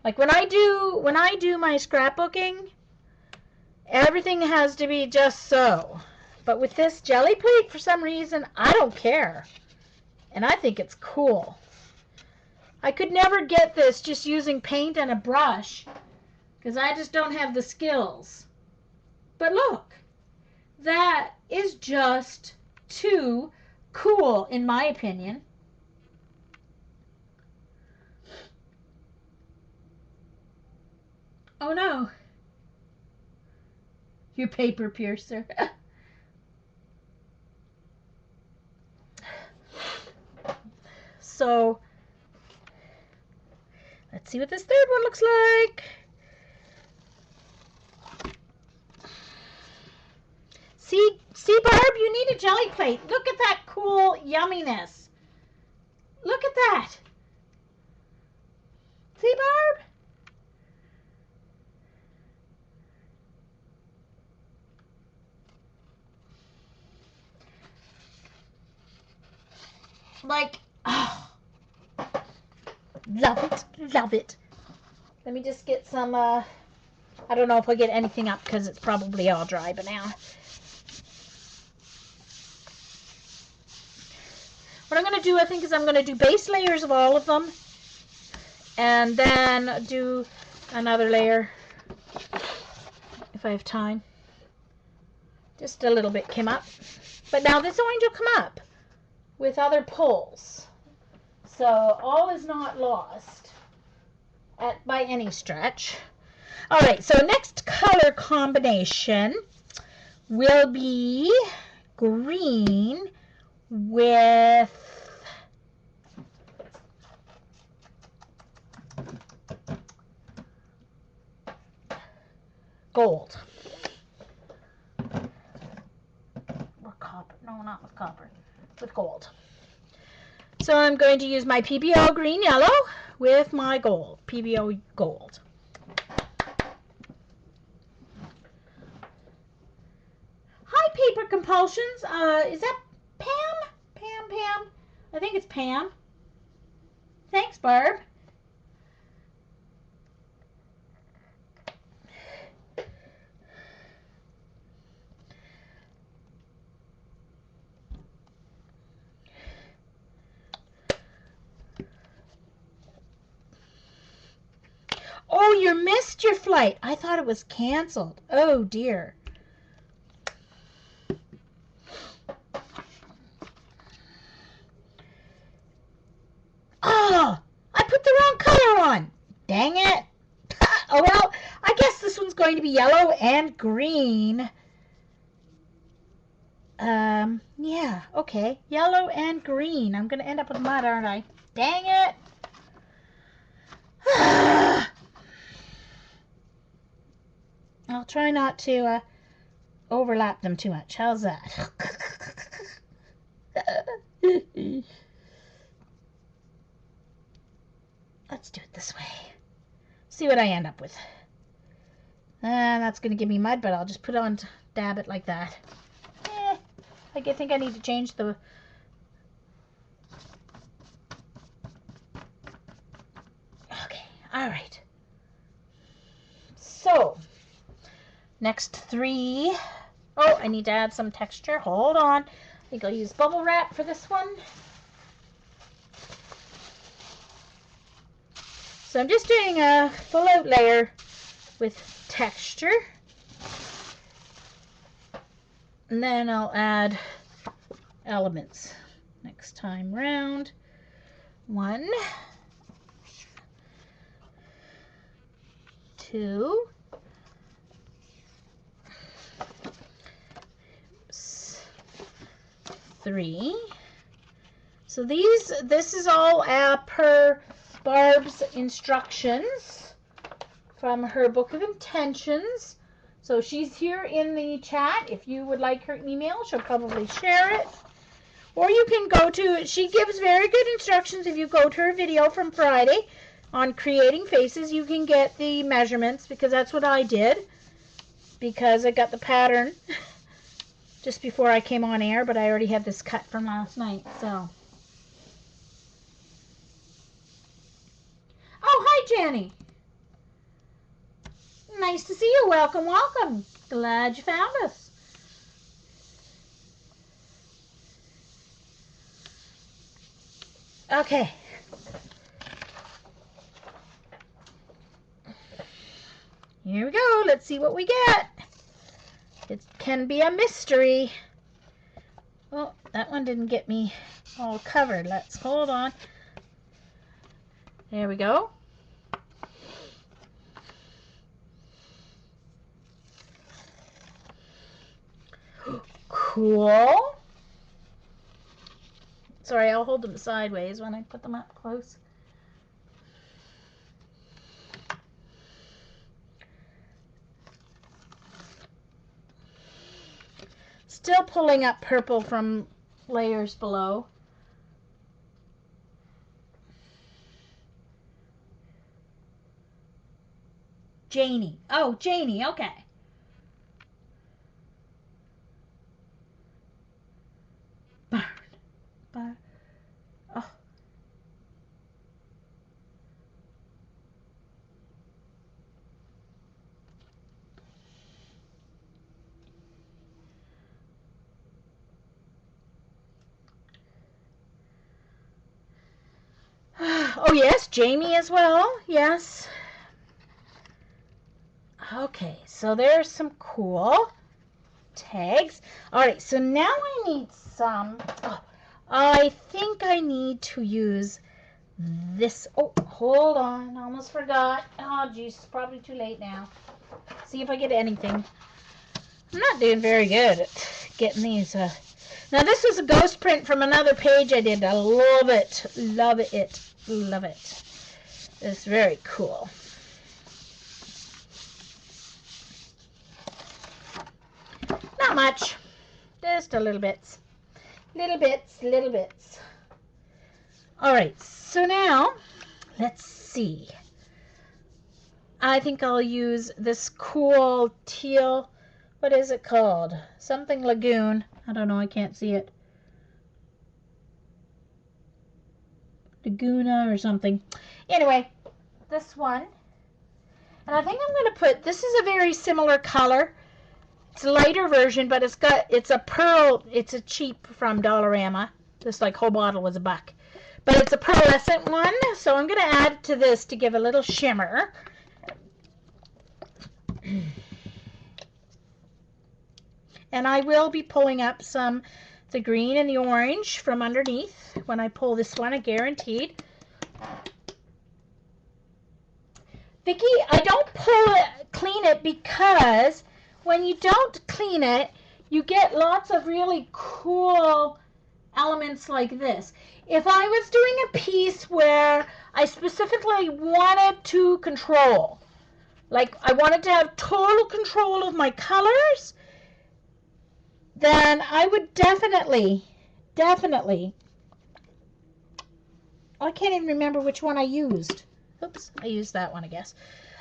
Like when I do my scrapbooking, everything has to be just so. But with this GElli plate, for some reason, I don't care. And I think it's cool. I could never get this just using paint and a brush because I just don't have the skills. But look, that is just too cool in my opinion. Oh no, your paper piercer. So let's see what this third one looks like. See, Barb, you need a GElli plate. Look at that cool yumminess. Look at that. See, Barb? Like, oh, love it, love it. Let me just get some, I don't know if I'll get anything up because it's probably all dry by now. What I'm going to do, I think, is I'm going to do base layers of all of them. And then do another layer if I have time. Just a little bit came up. But now this orange will come up with other pulls. So all is not lost by any stretch. All right, so next color combination will be green with gold. Or copper. No, not with copper. With gold. So I'm going to use my PBO green yellow with my gold. PBO gold. Compulsions. Is that Pam? Pam? I think it's Pam. Thanks, Barb. Oh, you missed your flight. I thought it was canceled. Oh, dear. Oh, I put the wrong color on. Dang it. Oh, well, I guess this one's going to be yellow and green. Yeah, okay. Yellow and green. I'm going to end up with mud, aren't I? Dang it. I'll try not to overlap them too much. How's that? Let's do it this way. See what I end up with. That's going to give me mud, but I'll just put it on, dab it like that. I think I need to change the... Okay, all right. So, next 3. Oh, I need to add some texture. Hold on. I think I'll use bubble wrap for this one. So I'm just doing a full out layer with texture. And then I'll add elements next time round. 1, 2, 3. So this is all per Barb's instructions from her book of intentions. So she's here in the chat. If you would like her email, she'll probably share it. Or you can go to, she gives very good instructions. If you go to her video from Friday on creating faces, you can get the measurements, because that's what I did. Because I got the pattern just before I came on air, but I already had this cut from last night, so. Oh, hi, Jenny. Nice to see you. Welcome, welcome. Glad you found us. Okay. Here we go. Let's see what we get. It can be a mystery. Oh, that one didn't get me all covered. Let's hold on. There we go. Cool. Sorry, I'll hold them sideways when I put them up close. Still pulling up purple from layers below. Janie. Oh, Janie, okay. Burn. Oh. Oh, yes, Jamie as well. Yes. Okay, so there's some cool tags. All right, so now I need some. Oh, I think I need to use this. Oh, hold on. Almost forgot. Oh, geez, it's probably too late now. See if I get anything. I'm not doing very good at getting these. Now, this is a ghost print from another page I did. I love it. Love it. Love it. It's very cool. Not much. Just a little bits. Little bits. All right, so now, let's see. I think I'll use this cool teal, what is it called? Something Lagoon. I don't know, I can't see it. Laguna or something. Anyway, this one. And I think I'm going to put, this is a very similar color. It's a lighter version, but it's a pearl, it's a cheap from Dollarama. This like whole bottle was $1. But it's a pearlescent one, so I'm going to add it to this to give a little shimmer. And I will be pulling up the green and the orange from underneath when I pull this one, I guaranteed. Vicki, I don't clean it because when you don't clean it, you get lots of really cool elements like this. If I was doing a piece where I specifically wanted to control, like I wanted to have total control of my colors, then I would definitely, I can't even remember which one I used. Oops, I used that one, I guess.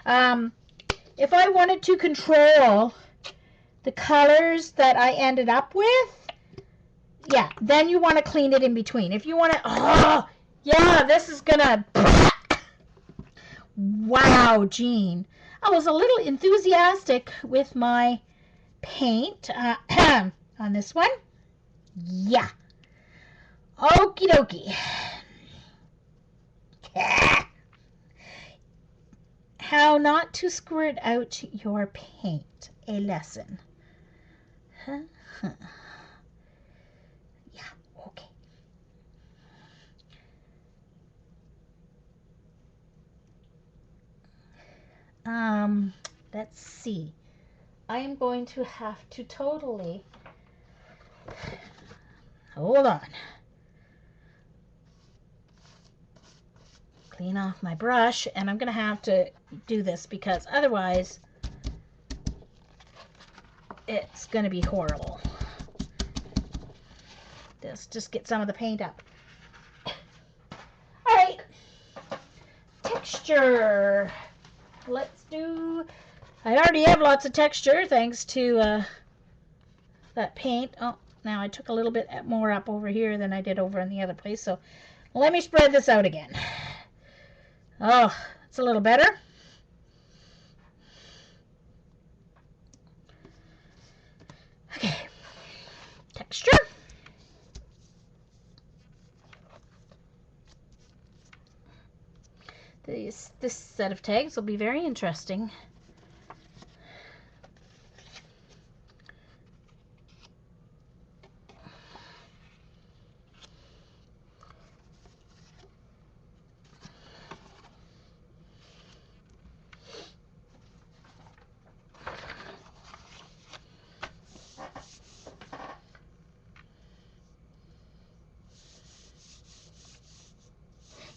If I wanted to control the colors that I ended up with, yeah, then you want to clean it in between. If you want to, oh, yeah, this is gonna, wow, Jean. I was a little enthusiastic with my paint on this one. Yeah. Okie dokie. How not to squirt out your paint. A lesson. Yeah, okay. Let's see. I am going to have to totally, hold on. Clean off my brush, and I'm going to have to do this because otherwise it's going to be horrible. Just get some of the paint up. All right, texture. Let's do, I already have lots of texture thanks to that paint. Oh, now I took a little bit more up over here than I did over in the other place, so let me spread this out again. Oh, it's a little better. Okay, texture. This set of tags will be very interesting.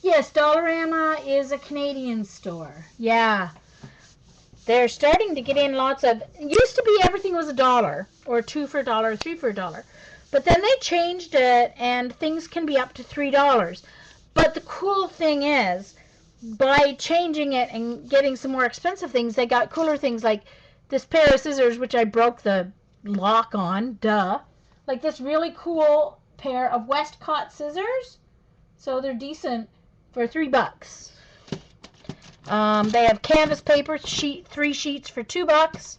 Yes, Dollarama is a Canadian store. Yeah. They're starting to get in lots of, it used to be everything was $1 or 2 for $1, 3 for $1. But then they changed it and things can be up to $3. But the cool thing is, by changing it and getting some more expensive things, they got cooler things like this pair of scissors, which I broke the lock on, duh. Like this really cool pair of Westcott scissors. So they're decent for $3. They have canvas paper, 3 sheets for $2.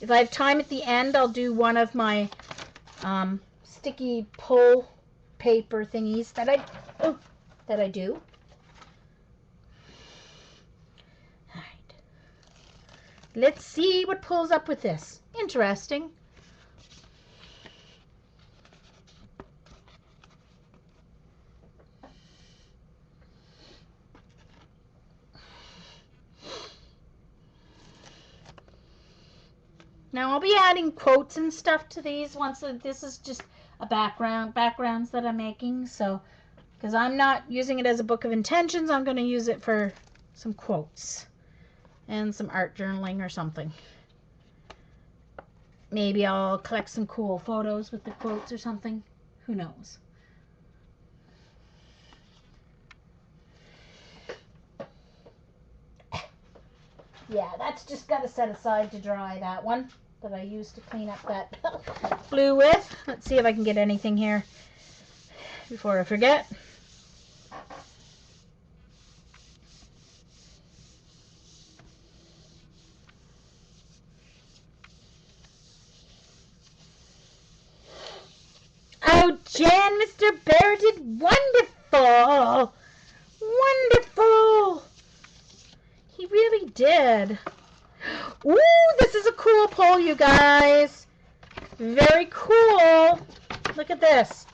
If I have time at the end, I'll do one of my sticky pull paper thingies that I do. All right. Let's see what pulls up with this. Interesting. Now I'll be adding quotes and stuff to these once. This is just a backgrounds that I'm making. So, because I'm not using it as a book of intentions, I'm going to use it for some quotes and some art journaling or something. Maybe I'll collect some cool photos with the quotes or something. Who knows? Yeah, that's just got to set aside to dry, that one that I used to clean up that blue with. Let's see if I can get anything here before I forget. Oh, Jan, Mr. Bear did wonderful. Wonderful. He really did. Ooh, this is a cool pole, you guys. Very cool. Look at this.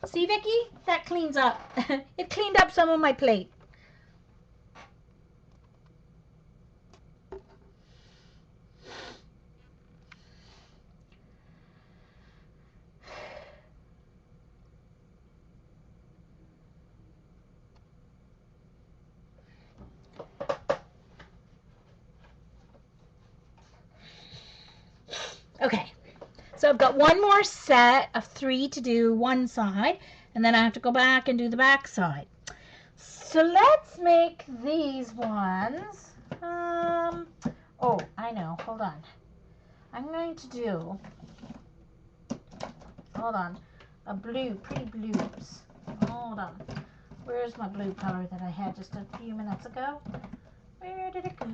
See, Vicky? That cleans up. It cleaned up some of my plate. Okay, so I've got one more set of 3 to do one side, and then I have to go back and do the back side. So let's make these ones. Oh, I know. Hold on. I'm going to do, hold on, a blue, pretty blues. Hold on. Where's my blue color that I had just a few minutes ago? Where did it go?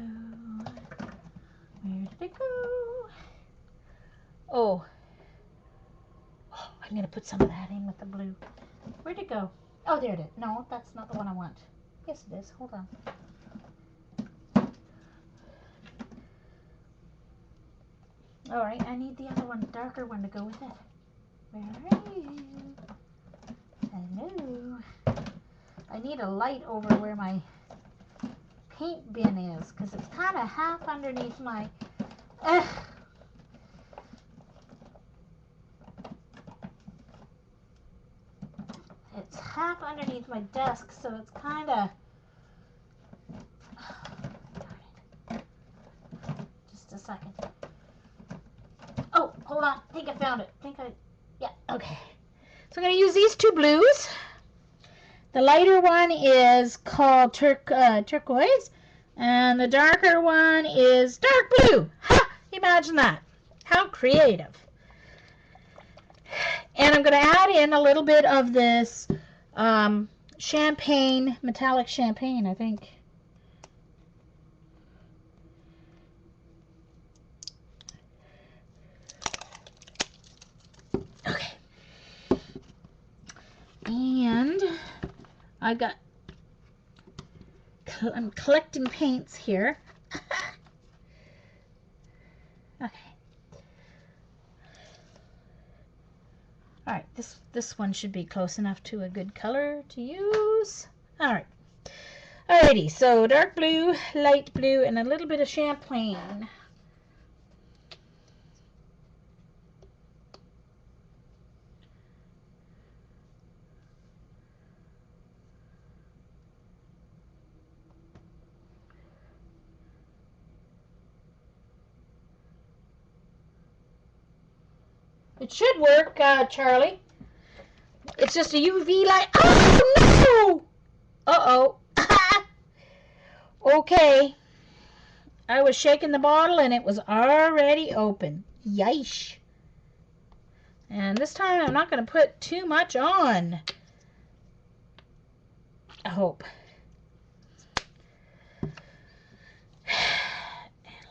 Where did it go? Oh, I'm going to put some of that in with the blue. Where'd it go? Oh, there it is. No, that's not the one I want. Yes, it is. Hold on. All right, I need the other one, darker one, to go with it. Where are you? Hello. I need a light over where my paint bin is, because it's kind of half underneath my... It's half underneath my desk, so it's kind of... Just a second. Oh, hold on. I think I found it. Yeah, okay. So I'm going to use these 2 blues. The lighter one is called turquoise, and the darker one is dark blue. Ha! Imagine that. How creative. And I'm going to add in a little bit of this champagne, metallic champagne, I think. Okay. And I'm collecting paints here. Okay. All right, this one should be close enough to a good color to use. All right. Alrighty, so dark blue, light blue, and a little bit of champagne. It should work, Charlie. It's just a UV light. Oh, no! Uh-oh. Okay. I was shaking the bottle, and it was already open. Yeesh. And this time, I'm not going to put too much on. I hope. And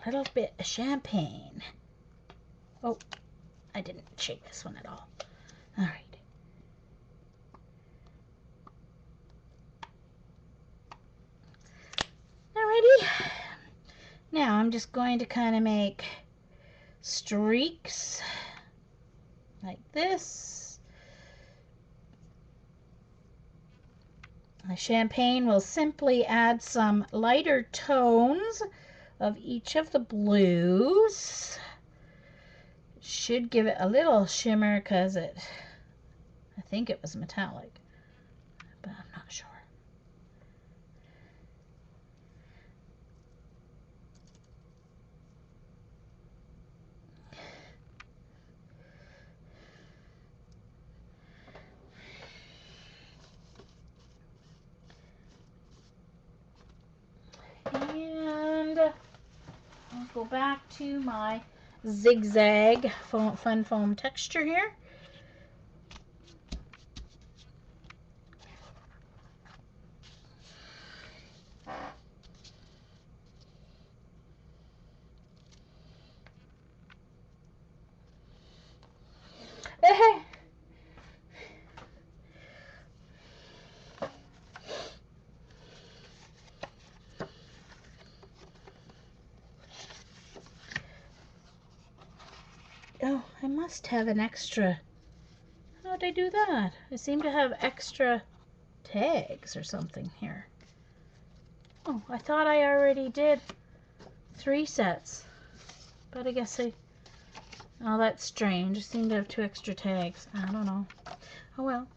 a little bit of champagne. Oh, I didn't shake this one at all. All right. Alrighty. Now I'm just going to kind of make streaks like this. The champagne will simply add some lighter tones of each of the blues. It should give it a little shimmer because I think it was metallic, but I'm not sure. And go back to my zigzag fun foam texture here. Oh, I must have an extra. How did I do that? I seem to have extra tags or something here. Oh, I thought I already did 3 sets. But I guess oh, that's strange. I seem to have 2 extra tags. I don't know. Oh well.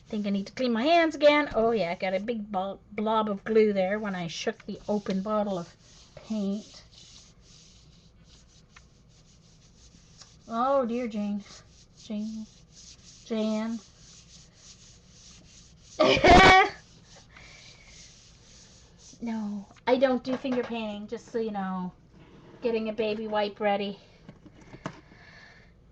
Think I need to clean my hands again. Oh yeah, I got a big blob of glue there when I shook the open bottle of paint. Oh dear, Jan. No, I don't do finger painting, just so you know. Getting a baby wipe ready.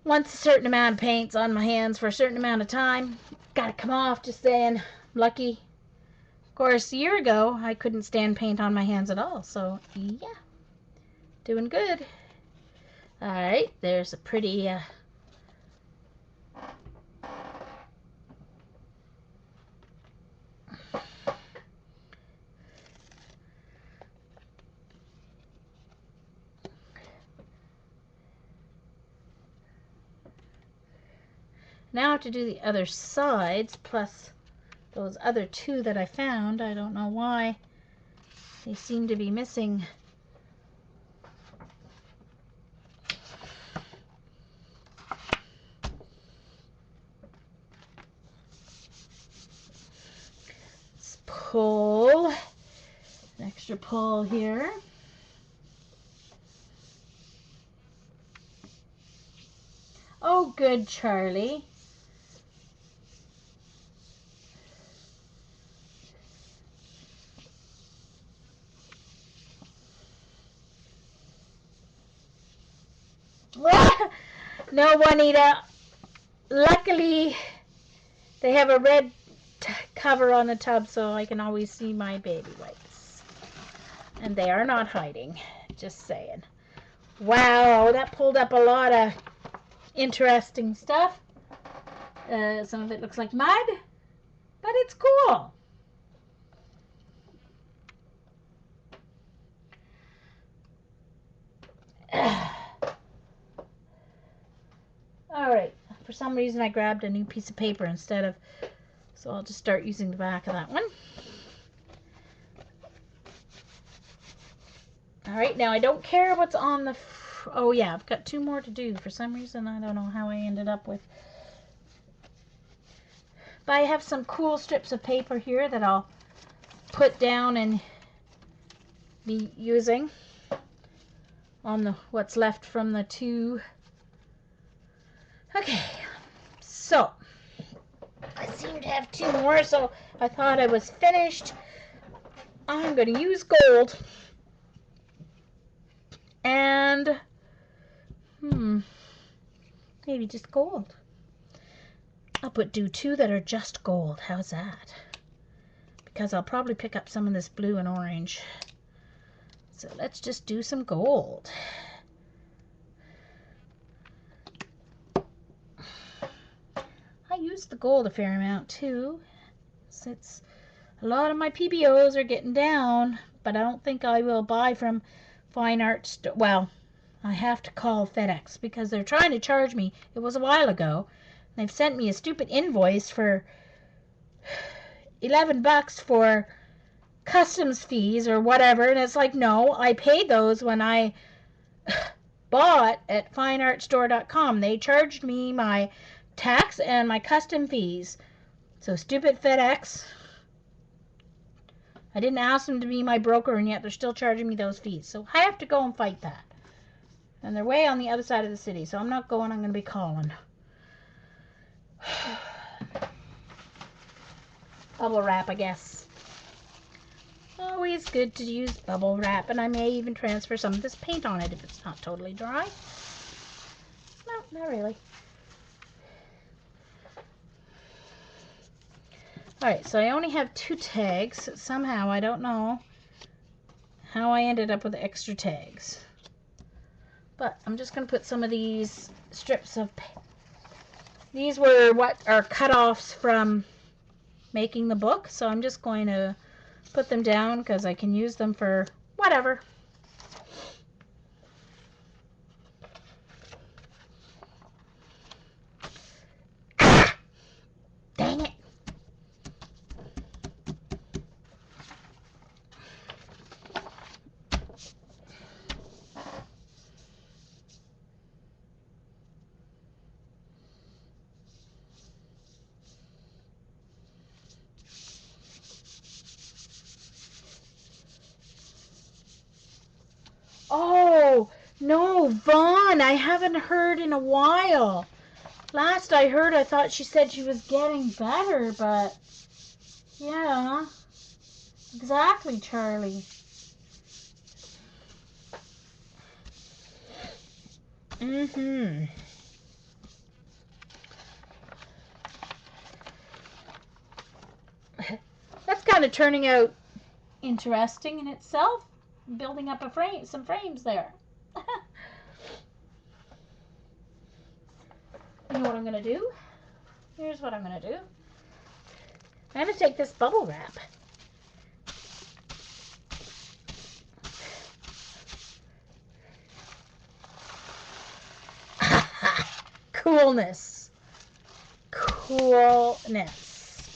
Once a certain amount of paint's on my hands for a certain amount of time, gotta come off. Just saying. Lucky. Of course, a year ago, I couldn't stand paint on my hands at all, so yeah. Doing good. Alright, there's a pretty now I have to do the other sides, plus those other 2 that I found. I don't know why. They seem to be missing. Let's pull. An extra pull here. Oh, good, Charlie. No, Juanita. Luckily, they have a red cover on the tub, so I can always see my baby wipes. And they are not hiding. Just saying. Wow, that pulled up a lot of interesting stuff. Some of it looks like mud, but it's cool. Alright, for some reason I grabbed a new piece of paper instead of, so I'll just start using the back of that one. Alright, now I don't care what's on the, oh yeah, I've got 2 more to do. For some reason, I don't know how I ended up with, but I have some cool strips of paper here that I'll put down and be using on the what's left from the 2. Okay, so I seem to have 2 more, so I thought I was finished. I'm going to use gold and maybe just gold. I'll do 2 that are just gold. How's that? Because I'll probably pick up some of this blue and orange. So let's just do some gold. I use the gold a fair amount too. Since a lot of my PBOs are getting down, but I don't think I will buy from Fine Art Store. Well, I have to call FedEx because they're trying to charge me. It was a while ago. They've sent me a stupid invoice for $11 for customs fees or whatever, and it's like, no, I paid those when I bought at fineartstore.com. They charged me my tax and my custom fees. So stupid FedEx. I didn't ask them to be my broker, and yet they're still charging me those fees. So I have to go and fight that. And they're way on the other side of the city, so I'm not going. I'm going to be calling. Bubble wrap, I guess. Always good to use bubble wrap, and I may even transfer some of this paint on it if it's not totally dry. No, not really. Alright, so I only have 2 tags. Somehow, I don't know how I ended up with extra tags. But I'm just going to put some of these strips of paint. These were what are cut-offs from making the book, so I'm just going to put them down because I can use them for whatever. Dang it. Oh, no, Vaughn, I haven't heard in a while. Last I heard, I thought she said she was getting better, but yeah, exactly, Charlie. That's kind of turning out interesting in itself, building up a frame, some frames there. You know what I'm going to do? Here's what I'm going to do. I'm going to take this bubble wrap. Coolness. Coolness.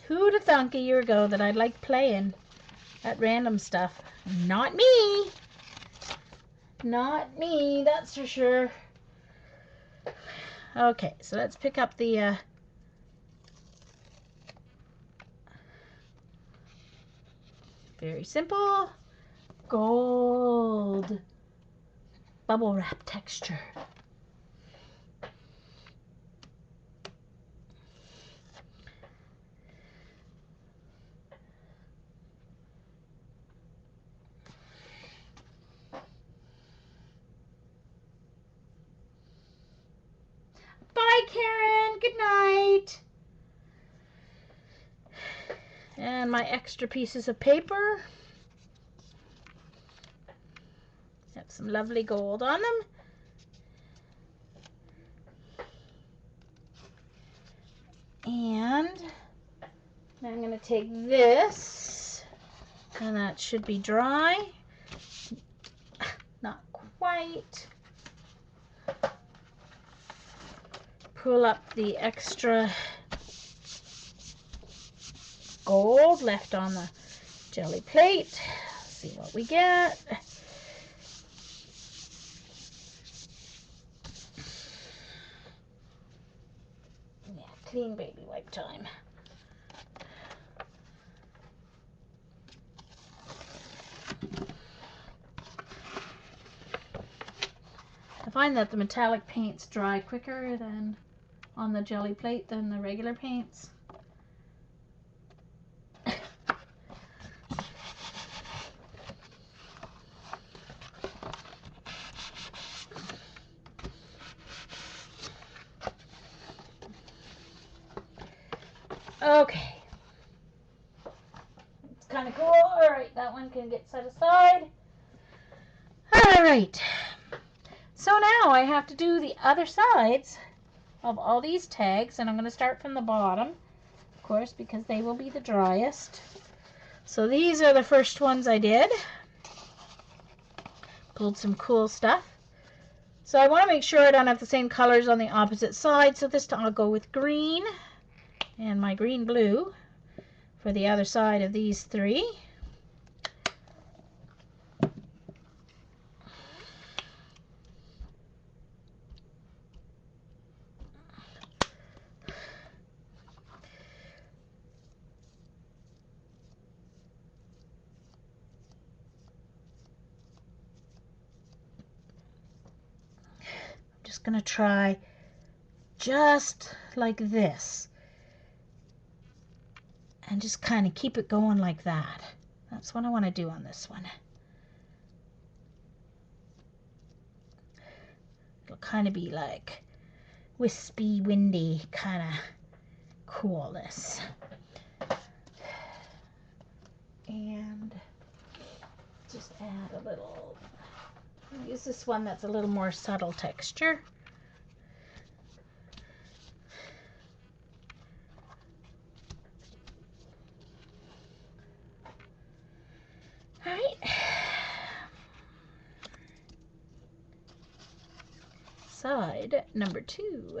Who'd have thunk a year ago that I'd like playing at random stuff? Not me. Not me, that's for sure. Okay, so let's pick up the very simple gold bubble wrap texture. Bye, Karen. Good night. And my extra pieces of paper. Have some lovely gold on them. And I'm going to take this, and that should be dry. Not quite. Pull up the extra gold left on the GElli plate. See what we get. Yeah, clean baby wipe time. I find that the metallic paints dry quicker than on the GElli plate than the regular paints. Okay. It's kind of cool. Alright, that one can get set aside. Alright. So now I have to do the other sides of all these tags, and I'm going to start from the bottom, of course, because they will be the driest. So these are the first ones I did. Pulled some cool stuff. So I want to make sure I don't have the same colors on the opposite side, so this time I'll go with green and my green blue for the other side of these 3. just going to try just like this. And just kind of keep it going like that. That's what I want to do on this one. It'll kind of be like wispy, windy kind of coolness. And just add a little, use this one that's a little more subtle texture. All right. Side number 2.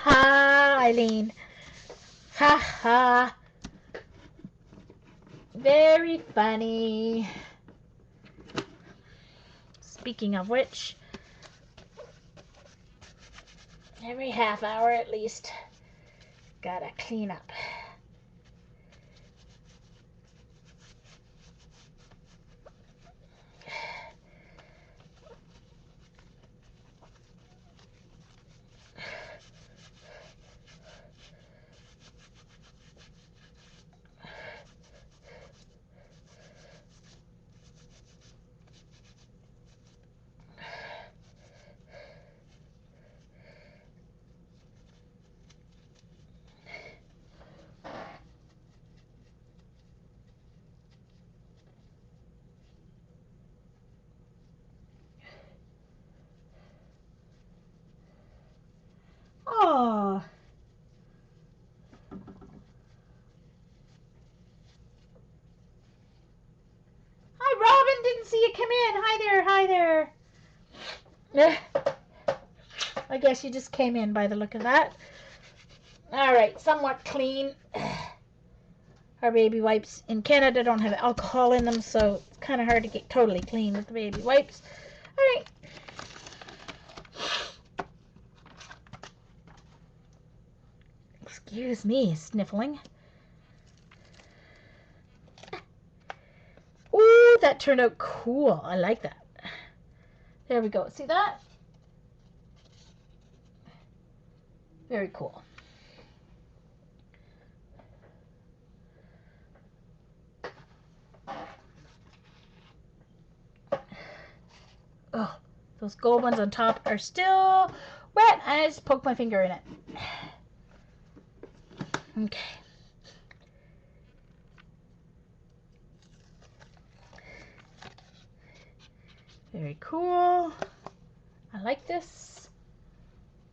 Ah, Eileen. Ha ha. Very funny. Speaking of which, every half hour at least, gotta clean up. Oh. Hi, Robin. Didn't see you come in. Hi there. Hi there. I guess you just came in by the look of that. All right. Somewhat clean. Our baby wipes in Canada don't have alcohol in them, so it's kind of hard to get totally clean with the baby wipes. All right. Excuse me, sniffling. Ooh, that turned out cool. I like that. There we go. See that? Very cool. Oh, those gold ones on top are still wet. I just poked my finger in it. Okay. Very cool. I like this.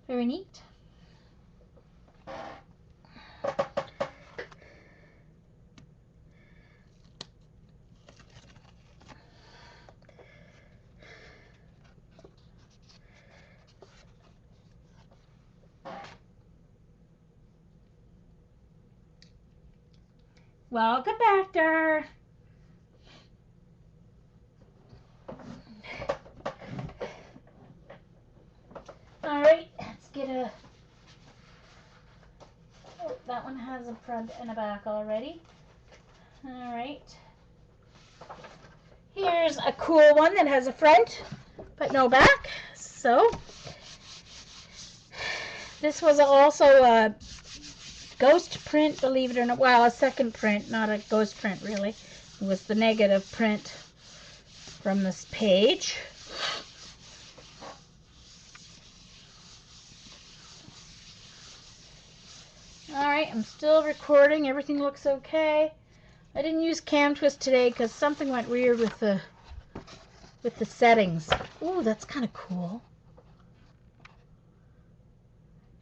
Very neat. Welcome back, Dar. All right, let's get a... Oh, that one has a front and a back already. All right. Here's a cool one that has a front, but no back. So, this was also a ghost print, believe it or not. Well, a second print, not a ghost print, really. It was the negative print from this page. Alright, I'm still recording. Everything looks okay. I didn't use Cam Twist today because something went weird with the settings. Ooh, that's kind of cool.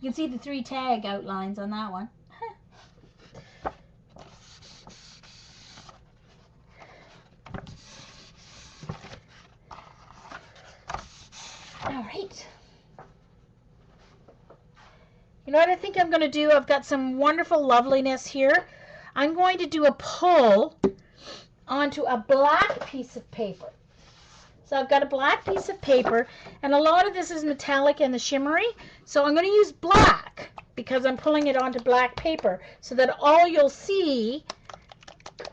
You can see the 3 tag outlines on that one. All right. You know what I think I'm going to do? I've got some wonderful loveliness here. I'm going to do a pull onto a black piece of paper. So I've got a black piece of paper, and a lot of this is metallic and the shimmery, so I'm going to use black because I'm pulling it onto black paper so that all you'll see,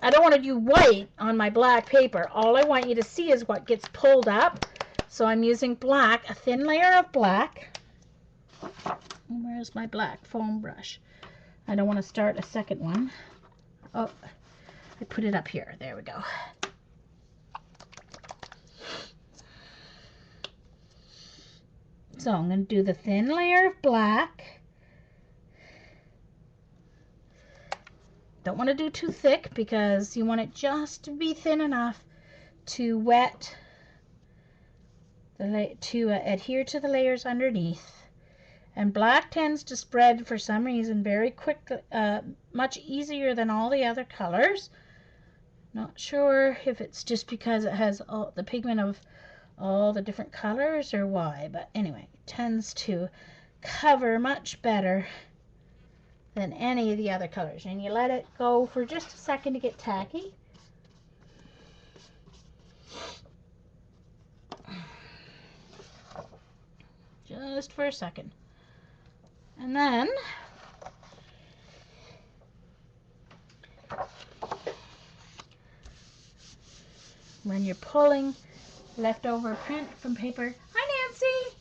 I don't want to do white on my black paper. All I want you to see is what gets pulled up. So I'm using black, a thin layer of black. Where's my black foam brush? I don't want to start a second one. Oh, I put it up here. There we go. So I'm going to do the thin layer of black. Don't want to do too thick because you want it just to be thin enough to wet, to adhere to the layers underneath. And black tends to spread for some reason very quickly, much easier than all the other colors. Not sure if it's just because it has all the pigment of all the different colors or why, but anyway, it tends to cover much better than any of the other colors. And you let it go for just a second to get tacky. Just for a second. And then when you're pulling leftover print from paper. Hi, Nancy.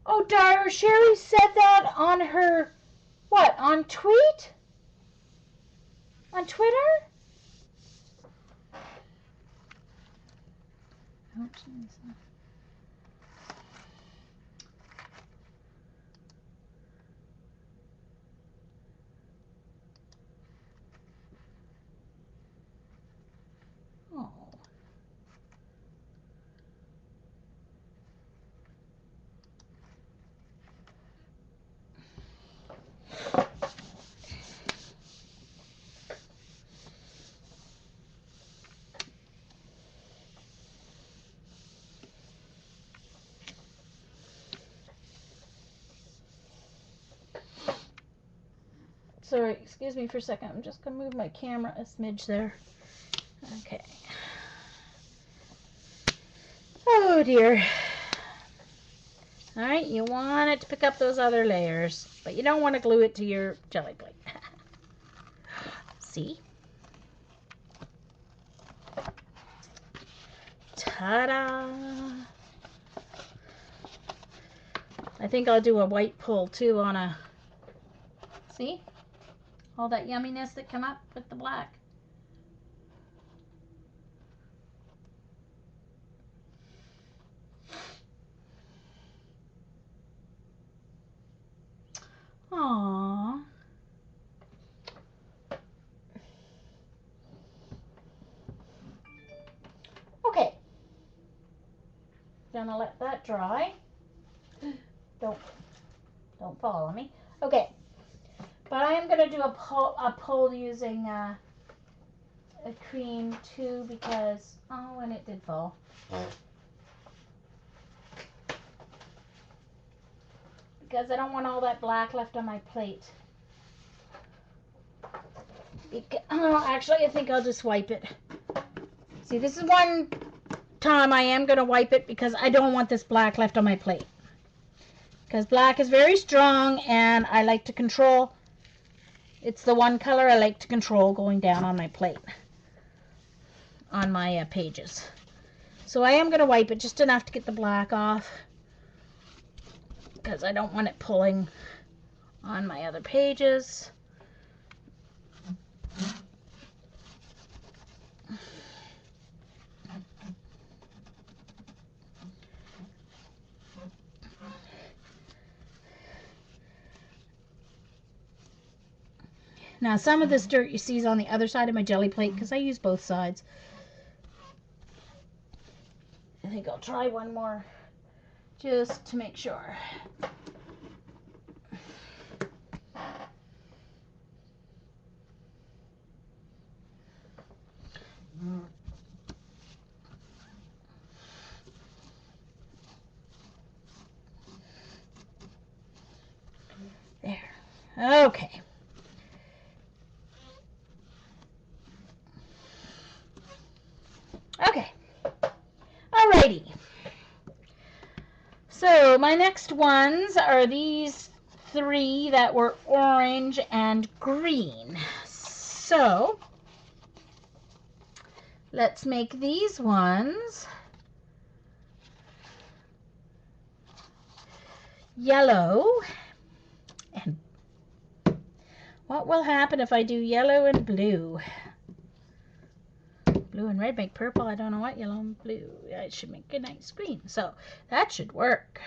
Oh, darn, Sherry said that on her, what, on tweet? On Twitter? Oops. Oh. Sorry, excuse me for a second. I'm just going to move my camera a smidge there. Okay. Oh, dear. All right, you want it to pick up those other layers, but you don't want to glue it to your jelly plate. See? Ta-da! I think I'll do a white pull, too, on a... See? All that yumminess that come up with the black. Aww. Okay. Gonna let that dry. Don't fall on me. Okay. But I am gonna do a pull using a cream too because and it did fall. Because I don't want all that black left on my plate. Actually, I think I'll just wipe it. See, this is one time I am going to wipe it because I don't want this black left on my plate. Because black is very strong and I like to control. It's the one color I like to control going down on my plate. On my pages. So I am going to wipe it just enough to get the black off. Because I don't want it pulling on my other pages. Now some of this dirt you see is on the other side of my jelly plate because I use both sides. I think I'll try one more just to make sure. There. Okay. Okay. Alrighty. So my next ones are these three that were orange and green. So let's make these ones yellow. And what will happen if I do yellow and blue? Blue and red make purple. I don't know what yellow and blue. I should make a nice green. So that should work.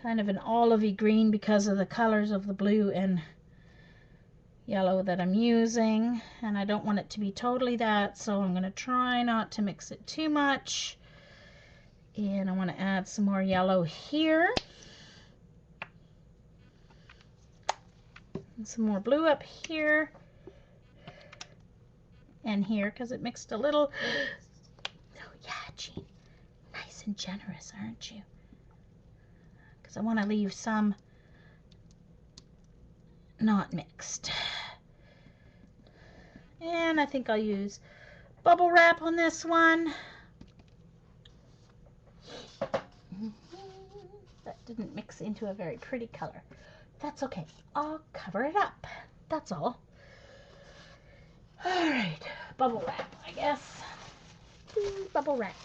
Kind of an olivey green because of the colors of the blue and yellow that I'm using, and I don't want it to be totally that, so I'm going to try not to mix it too much. And I want to add some more yellow here and some more blue up here and here, because it mixed a little. Oh yeah, Jean, nice and generous, aren't you? Because I want to leave some not mixed. And I think I'll use bubble wrap on this one. That didn't mix into a very pretty color. That's okay. I'll cover it up. That's all. All right, bubble wrap, I guess. Bubble wrap.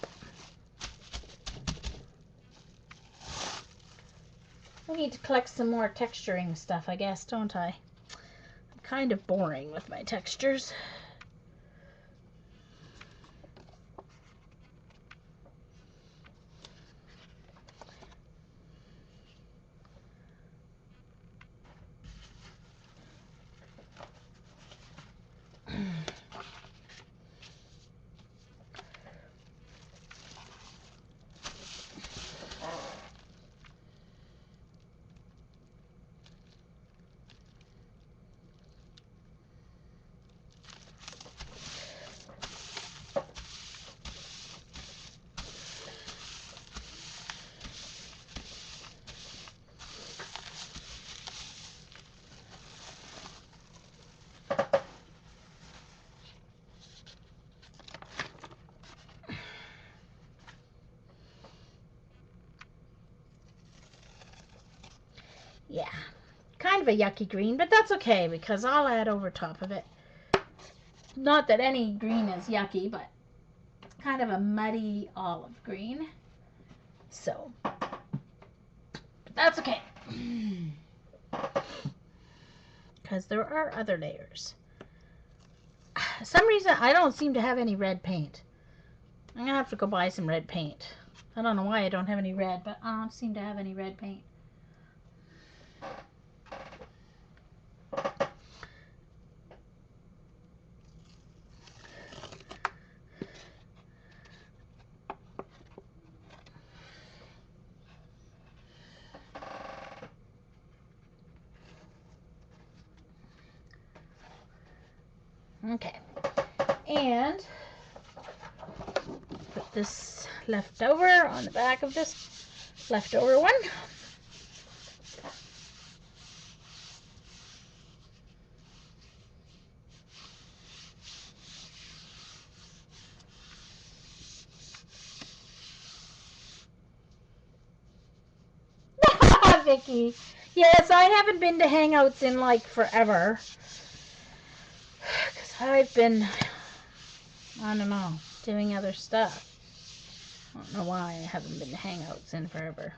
I need to collect some more texturing stuff, I guess, don't I? I'm kind of boring with my textures. Yeah, kind of a yucky green, but that's okay because I'll add over top of it. Not that any green is yucky, but it's kind of a muddy olive green. So, that's okay. Because there are other layers. For some reason, I don't seem to have any red paint. I'm going to have to go buy some red paint. I don't know why I don't have any red, but I don't seem to have any red paint. Okay, and put this leftover on the back of this leftover one. Vicky, yes, I haven't been to Hangouts in like forever. I've been, I don't know, doing other stuff. I don't know why I haven't been to Hangouts in forever.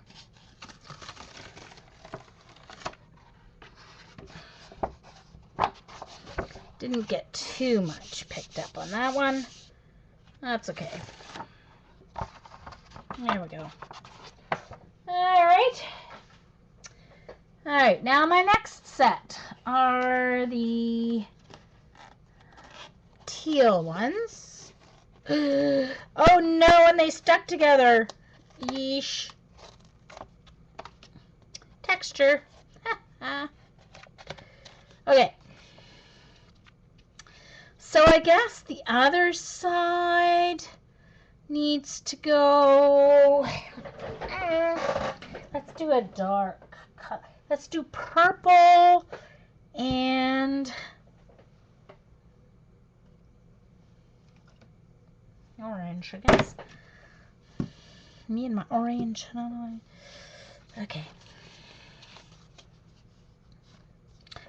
Didn't get too much picked up on that one. That's okay. There we go. Alright. Alright, now my next set are the teal ones. Oh no, and they stuck together. Yeesh. Texture. Okay. So I guess the other side needs to go. Let's do a dark color. Let's do purple and orange, I guess. Me and my orange. Okay.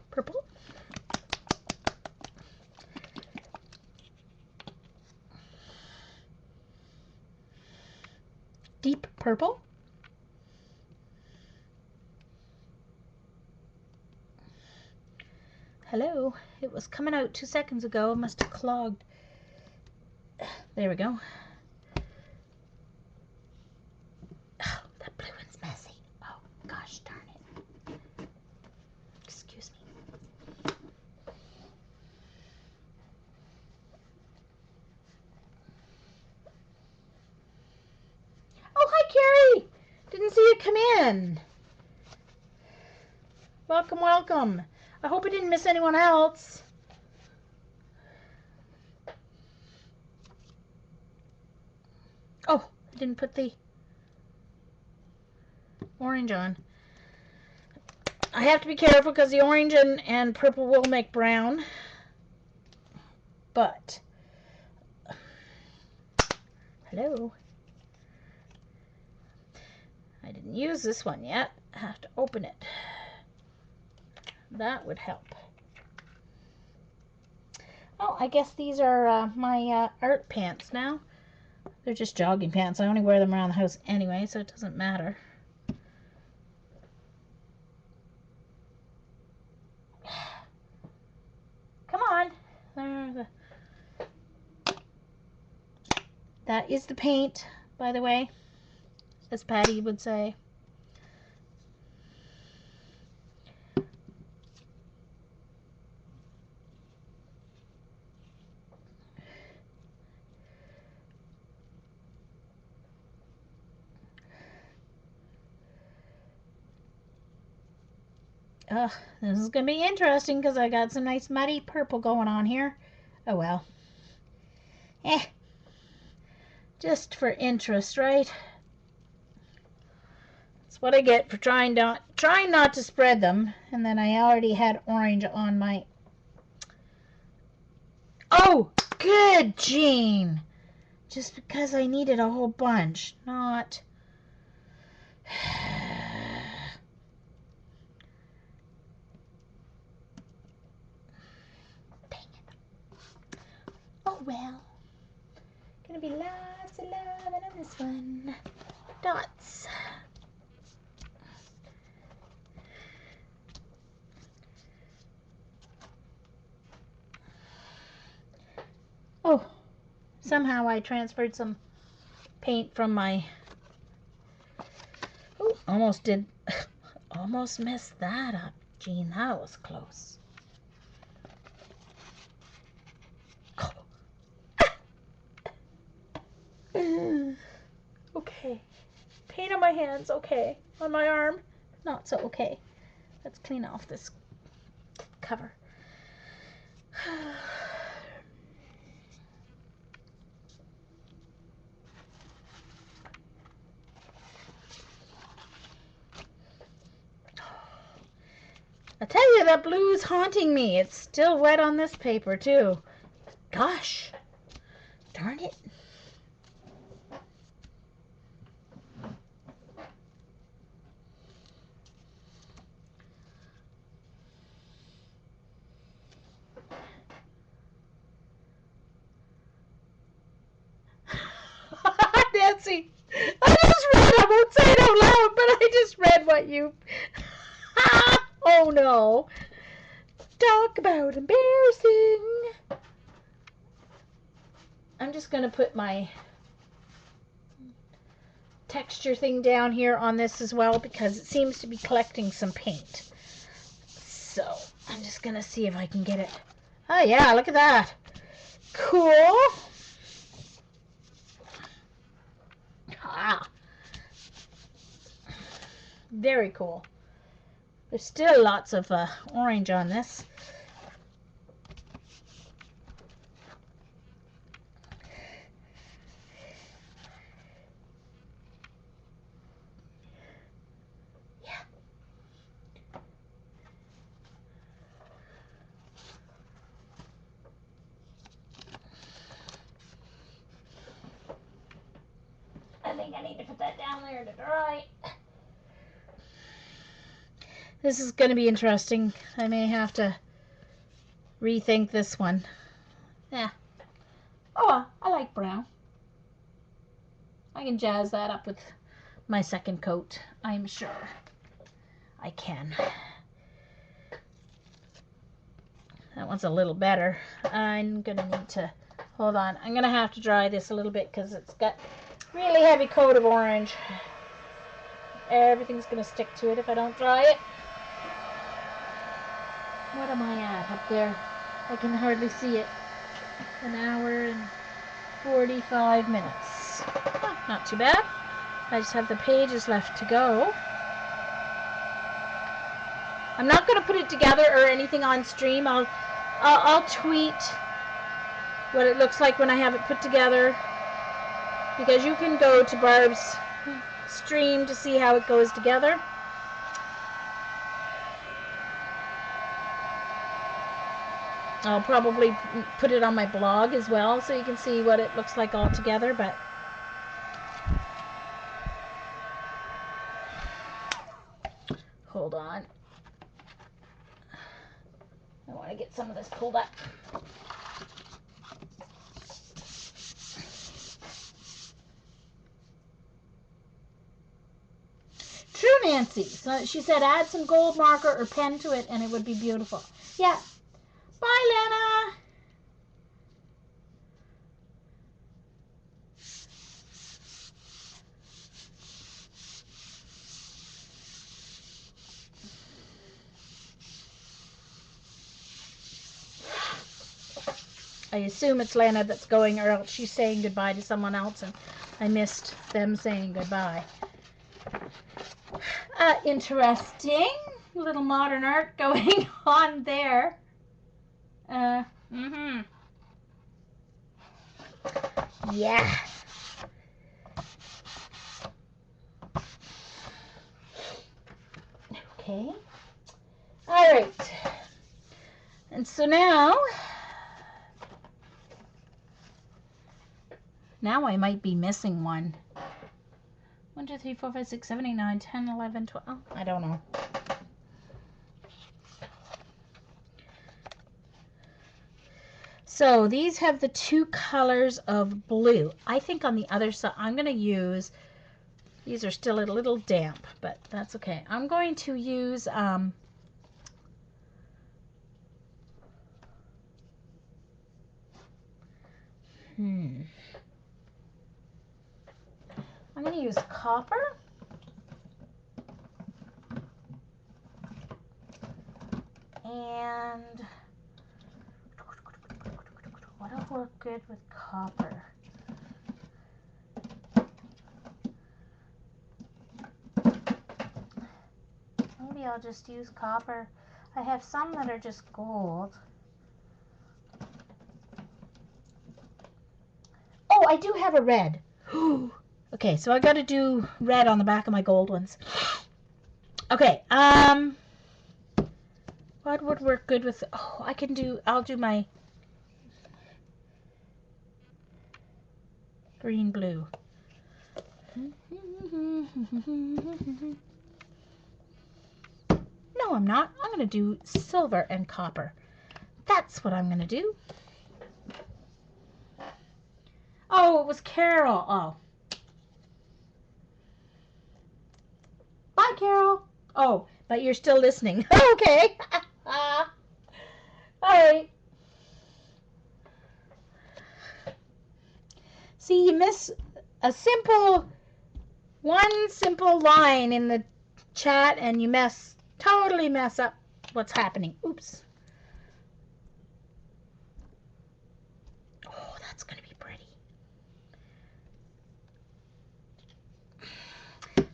Purple. Deep purple. Hello. It was coming out 2 seconds ago. It must have clogged. There we go. Oh, that blue one's messy. Oh, gosh darn it. Excuse me. Oh, hi, Carrie. Didn't see you come in. Welcome, welcome. I hope I didn't miss anyone else. Oh, I didn't put the orange on. I have to be careful because the orange and purple will make brown. But, hello. I didn't use this one yet. I have to open it. That would help. Oh, I guess these are my art pants now. They're just jogging pants. I only wear them around the house anyway, so it doesn't matter. Come on. That is the paint, by the way, as Patty would say. This is going to be interesting because I got some nice muddy purple going on here. Oh well. Just for interest, right? That's what I get for trying not to spread them. And then I already had orange on my... Oh, good, Jean. Just because I needed a whole bunch, not... Oh well. Gonna be lots of love on this one. Dots. Oh, somehow I transferred some paint from my... Oh, almost messed that up, Jean. That was close. Okay. Paint on my hands, okay. On my arm, not so okay. Let's clean off this cover. I tell you, that blue is haunting me. It's still wet on this paper, too. Gosh. Darn it. Nancy, I just read, I won't say it out loud, but I just read what you... Oh no. Talk about embarrassing. I'm just going to put my texture thing down here on this as well because it seems to be collecting some paint. So I'm just going to see if I can get it. Oh yeah, look at that. Cool. Ah, Very cool. There's still lots of orange on this. I think I need to put that down there to dry. This is going to be interesting. I may have to rethink this one. Yeah. Oh, I like brown. I can jazz that up with my second coat, I'm sure. I can. That one's a little better. I'm going to need to, hold on. I'm going to have to dry this a little bit because it's got really heavy coat of orange. Everything's going to stick to it if I don't dry it. What am I at up there? I can hardly see it. An hour and 45 minutes. Oh, not too bad. I just have the pages left to go. I'm not going to put it together or anything on stream. I'll tweet what it looks like when I have it put together, because you can go to Barb's stream to see how it goes together. I'll probably put it on my blog as well so you can see what it looks like all together, but hold on. I want to get some of this pulled up. True, Nancy. So she said add some gold marker or pen to it and it would be beautiful. Yeah. Bye, Lena. I assume it's Lena that's going, or else she's saying goodbye to someone else and I missed them saying goodbye. Interesting. Little modern art going on there. Yeah. Okay. All right. And so now I might be missing one. 1, 2, 3, 4, 5, 6, 7, 8, 9, 10, 11, 12. Oh, I don't know. So these have the two colors of blue. I think on the other side, I'm going to use, these are still a little damp, but that's okay. I'm going to use, I'm going to use copper. And what'll work good with copper? Maybe I'll just use copper. I have some that are just gold. Oh, I do have a red. Okay, so I got to do red on the back of my gold ones. Okay, what would work good with, oh, I'll do my green blue. No, I'm not. I'm going to do silver and copper. That's what I'm going to do. Oh, it was Carol. Oh. Bye, Carol. Oh, but you're still listening. Okay. All right. See, you miss one simple line in the chat and you totally mess up what's happening. Oops. Oh, that's going to be pretty.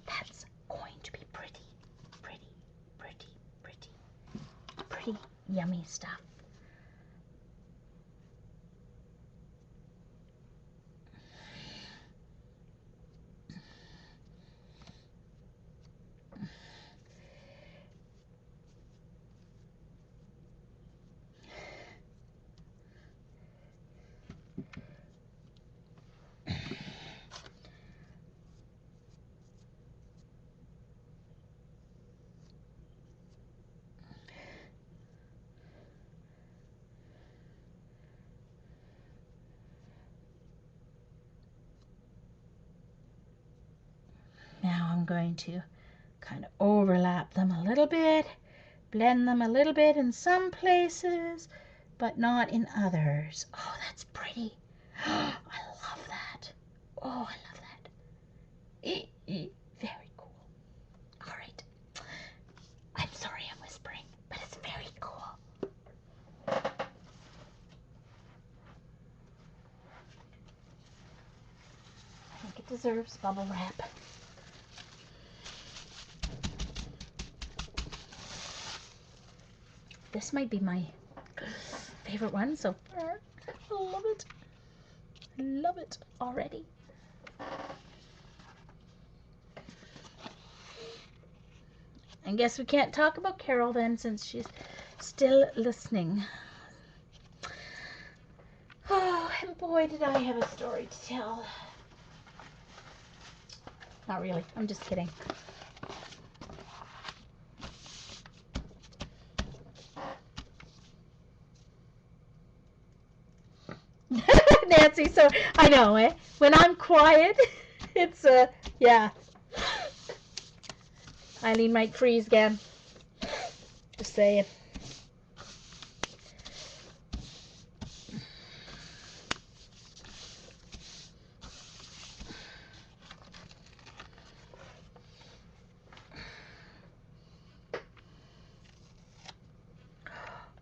That's going to be pretty. yummy stuff. Now I'm going to kind of overlap them a little bit, blend them a little bit in some places, but not in others. Oh, that's pretty. I love that. Oh, I love that. Very cool. All right. I'm sorry I'm whispering, but it's very cool. I think it deserves bubble wrap. This might be my favorite one so far. I love it. I love it already. I guess we can't talk about Carol then since she's still listening. Oh, and boy, did I have a story to tell. Not really. I'm just kidding. Nancy, so I know, eh? When I'm quiet, it's yeah. Eileen might freeze again. Just saying.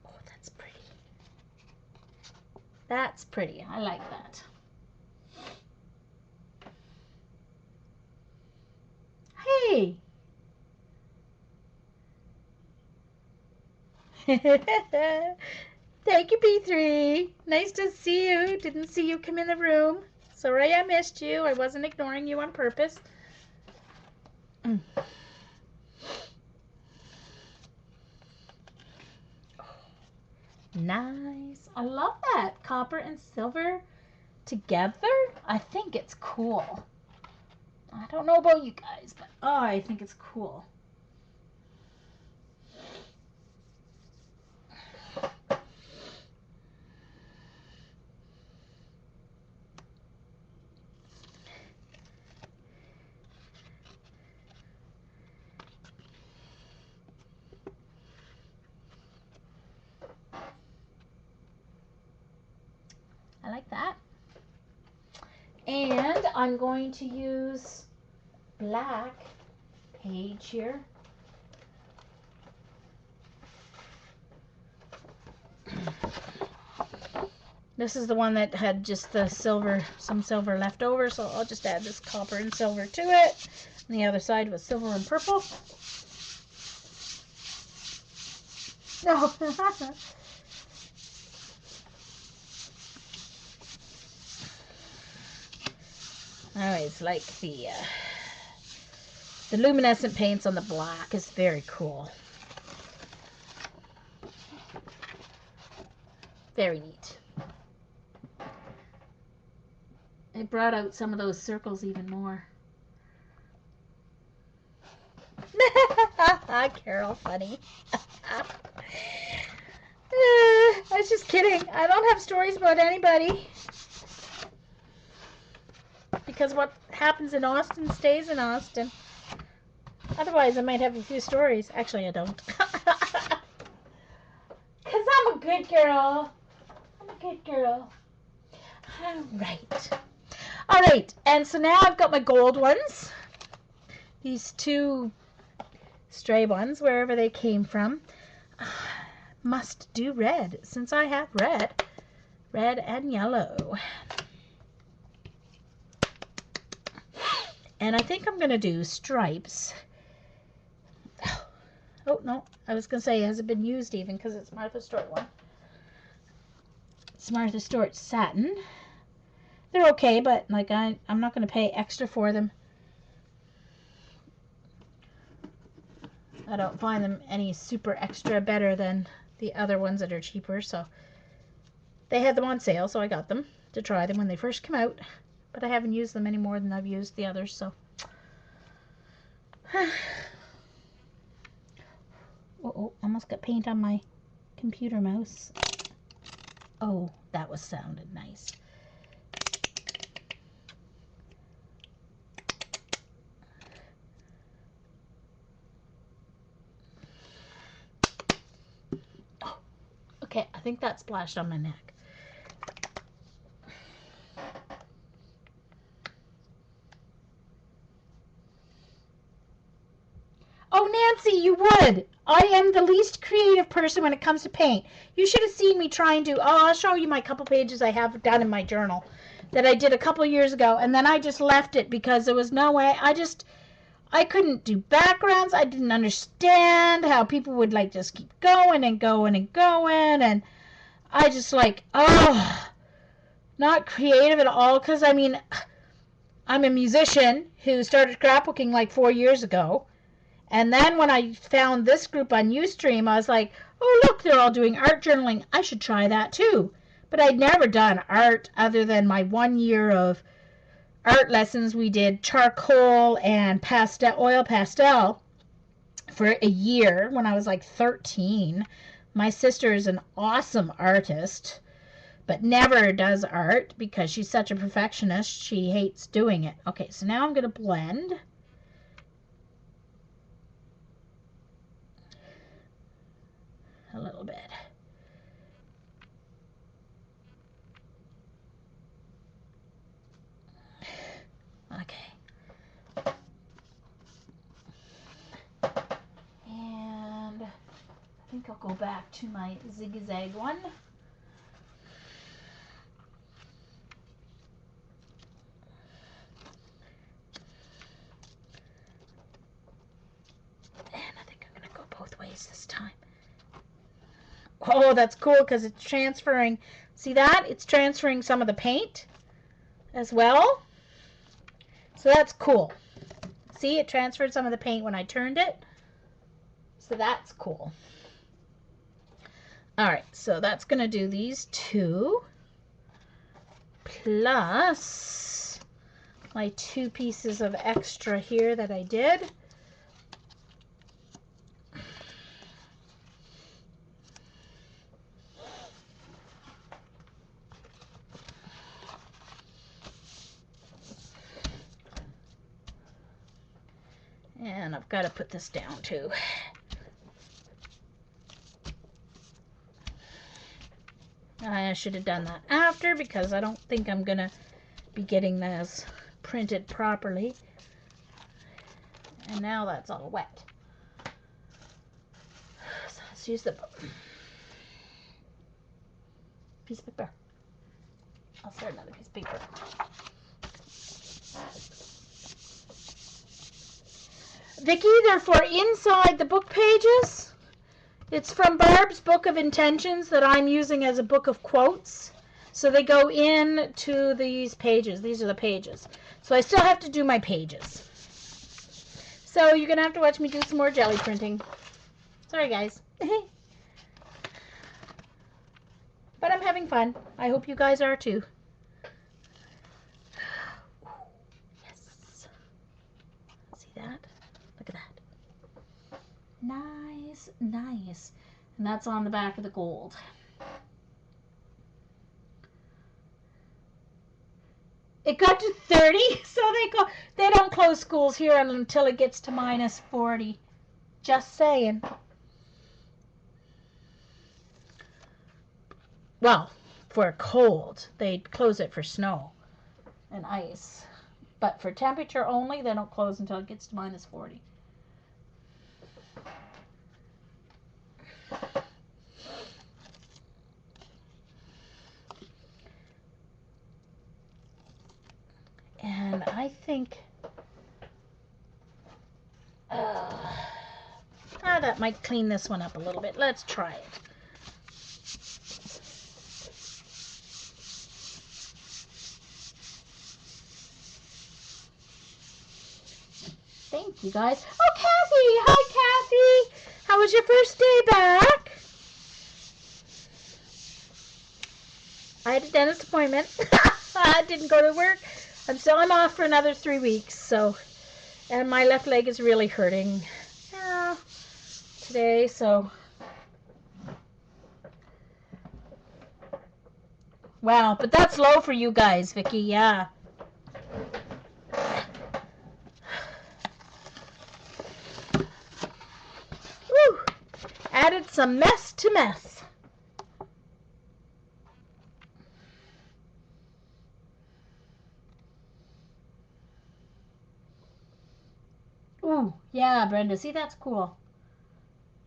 Oh, that's pretty. That's pretty. I like that. Hey. Thank you, P3. Nice to see you. Didn't see you come in the room. Sorry I missed you. I wasn't ignoring you on purpose. Nice. I love that. Copper and silver together. I think it's cool. I don't know about you guys, but I think it's cool. I like that. And I'm going to use black page here. This is the one that had just the silver, some silver left over, so I'll just add this copper and silver to it. And the other side was silver and purple. No. I always like the luminescent paints on the black. Is very cool. Very neat. It brought out some of those circles even more. Carol, funny. I was just kidding. I don't have stories about anybody. Because what happens in Austin stays in Austin. Otherwise, I might have a few stories. Actually, I don't. Because I'm a good girl. I'm a good girl. All right. And so now I've got my gold ones. These two stray ones, wherever they came from. Must do red, since I have red. Red and yellow. And I think I'm going to do stripes. Oh, no. I was going to say it hasn't been used even because it's Martha Stewart one. It's Martha Stewart satin. They're okay, but like I'm not going to pay extra for them. I don't find them any super extra better than the other ones that are cheaper, so they had them on sale, so I got them to try them when they first came out, but I haven't used them any more than I've used the others, so. Oh, almost got paint on my computer mouse. Oh, that was sounded nice. Oh, okay, I think that splashed on my neck. Oh, Nancy, you would. I am the least creative person when it comes to paint. You should have seen me trying to. Oh, I'll show you my couple pages I have done in my journal that I did a couple years ago, and then I just left it because there was no way. I couldn't do backgrounds. I didn't understand how people would like just keep going and going and going, and I just like, oh, not creative at all. Because I mean, I'm a musician who started scrapbooking like 4 years ago. And then when I found this group on Ustream, I was like, oh, look, they're all doing art journaling. I should try that too. But I'd never done art other than my 1 year of art lessons. We did charcoal and oil pastel for a year when I was like 13. My sister is an awesome artist, but never does art because she's such a perfectionist. She hates doing it. Okay, so now I'm going to blend. A little bit. Okay. And I think I'll go back to my zigzag one. And I think I'm going to go both ways this time. Oh, that's cool because it's transferring. See that? It's transferring some of the paint as well. So that's cool. See, it transferred some of the paint when I turned it. So that's cool. All right, so that's going to do these two. Plus my 2 pieces of extra here that I did. And I've got to put this down too. I should have done that after because I don't think I'm going to be getting those printed properly. And now that's all wet. So let's use the piece of paper. I'll start another piece of paper. Vicki, they're for inside the book pages. It's from Barb's Book of Intentions that I'm using as a book of quotes. So they go into these pages. These are the pages. So I still have to do my pages. So you're going to have to watch me do some more GElli printing. Sorry, guys. But I'm having fun. I hope you guys are too. Yes. See that? Look at that. Nice, nice. And that's on the back of the gold. It got to 30, so they don't close schools here until it gets to -40. Just saying. Well, for cold, they close it for snow and ice. But for temperature only, they don't close until it gets to -40. And I think, that might clean this one up a little bit. Let's try it. Thank you, guys. Oh, Kathy! Hi, Kathy! How was your first day back? I had a dentist appointment. I didn't go to work. I'm off for another 3 weeks, so, and my left leg is really hurting today, so. Wow, but that's low for you guys, Vicky, yeah. Woo! Added some mess to mess. Ooh, yeah, Brenda. See, that's cool.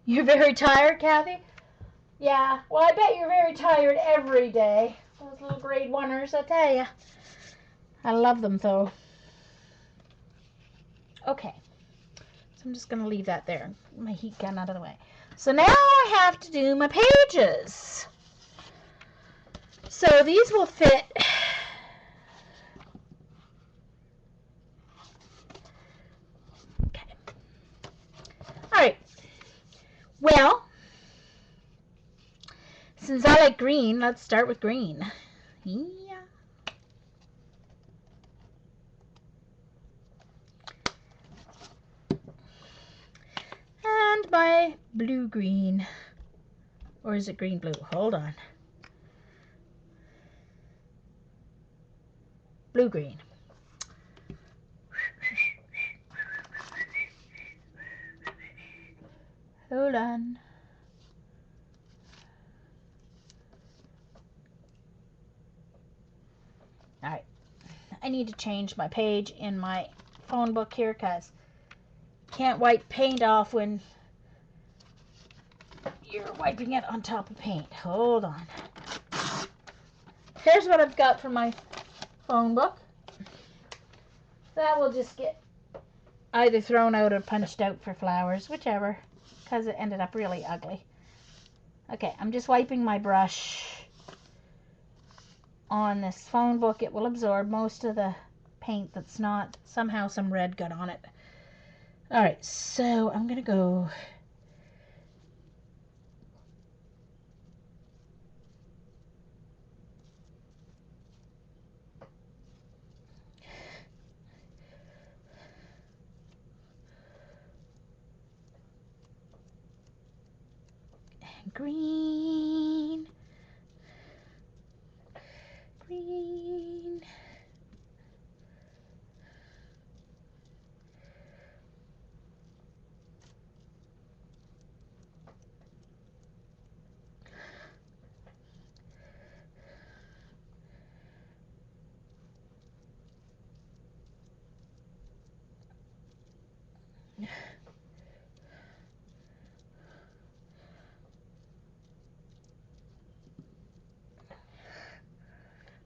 You're very tired, Kathy? Yeah. Well, I bet you're very tired every day. Those little grade 1ers, I tell you. I love them, though. Okay. So I'm just going to leave that there. My heat gun out of the way. So now I have to do my pages. So these will fit. Okay. All right. Well, since I like green, let's start with green. Yeah. And my blue-green. Or is it green-blue? Hold on. Blue-green. Hold on. Alright. I need to change my page in my phone book here because can't wipe paint off when you're wiping it on top of paint. Hold on. Here's what I've got for my phone book. That will just get either thrown out or punched out for flowers, whichever, because it ended up really ugly. Okay, I'm just wiping my brush on this phone book. It will absorb most of the paint that's not, somehow some red got on it. Alright, so I'm going to go green, green,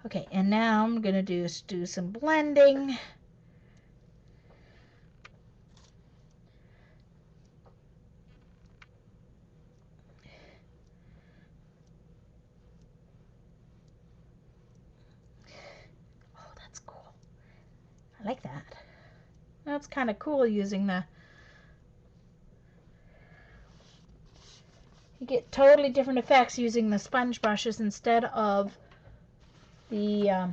okay, and now I'm going to do some blending. Oh, that's cool. I like that. That's kind of cool using the... You get totally different effects using the sponge brushes instead of the...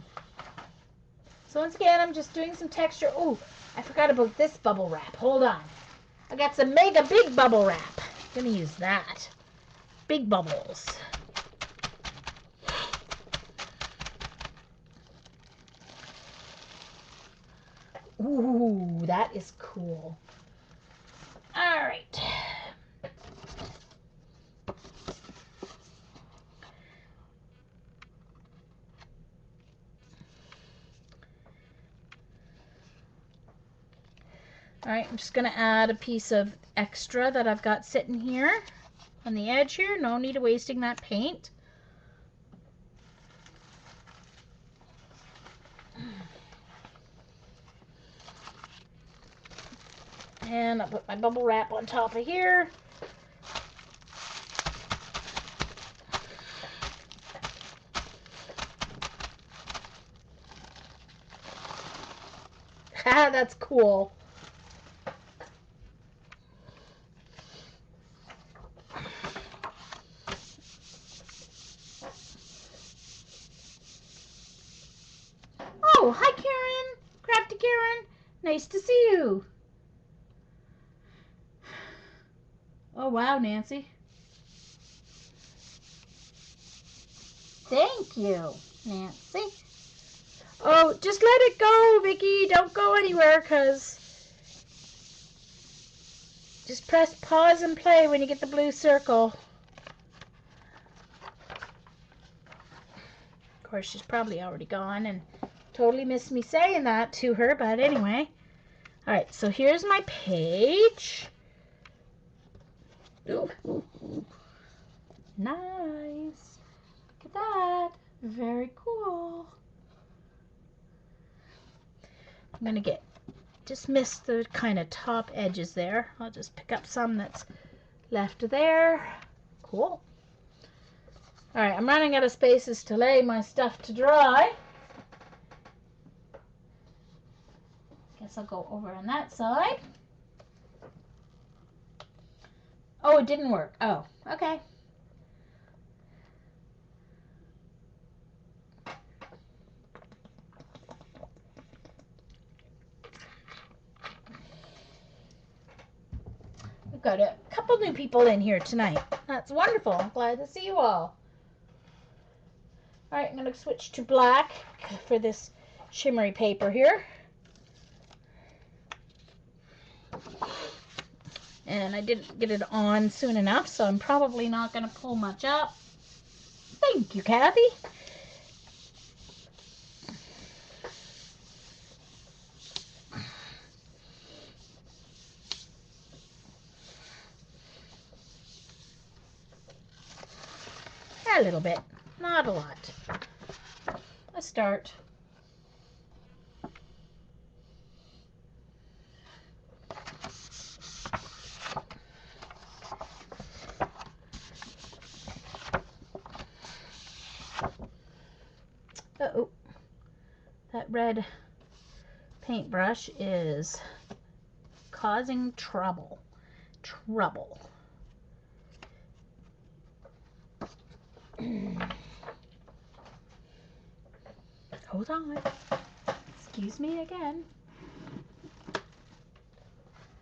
So once again, I'm just doing some texture. Oh, I forgot about this bubble wrap. Hold on. I got some mega big bubble wrap. I'm going to use that. Big bubbles. Ooh, that is cool. All right. All right, I'm just going to add a piece of extra that I've got sitting here on the edge here. No need of wasting that paint. And I'll put my bubble wrap on top of here. That's cool. Oh, hi, Karen. Crafty Karen. Nice to see you. Oh, wow, Nancy. Thank you, Nancy. Oh, just let it go, Vicky. Don't go anywhere, because just press pause and play when you get the blue circle. Of course, she's probably already gone and totally missed me saying that to her, but anyway. All right, so here's my page. Ooh. Nice. Look at that. Very cool. I'm going to just miss the kind of top edges there. I'll just pick up some that's left there. Cool. All right, I'm running out of spaces to lay my stuff to dry. Guess I'll go over on that side. Oh, it didn't work. Oh, okay. We've got a couple new people in here tonight. That's wonderful. I'm glad to see you all. All right, I'm going to switch to black for this shimmery paper here. And I didn't get it on soon enough, so I'm probably not going to pull much up. Thank you, Kathy. A little bit, not a lot. Let's start. Uh-oh, that red paintbrush is causing trouble. Hold on. Excuse me again.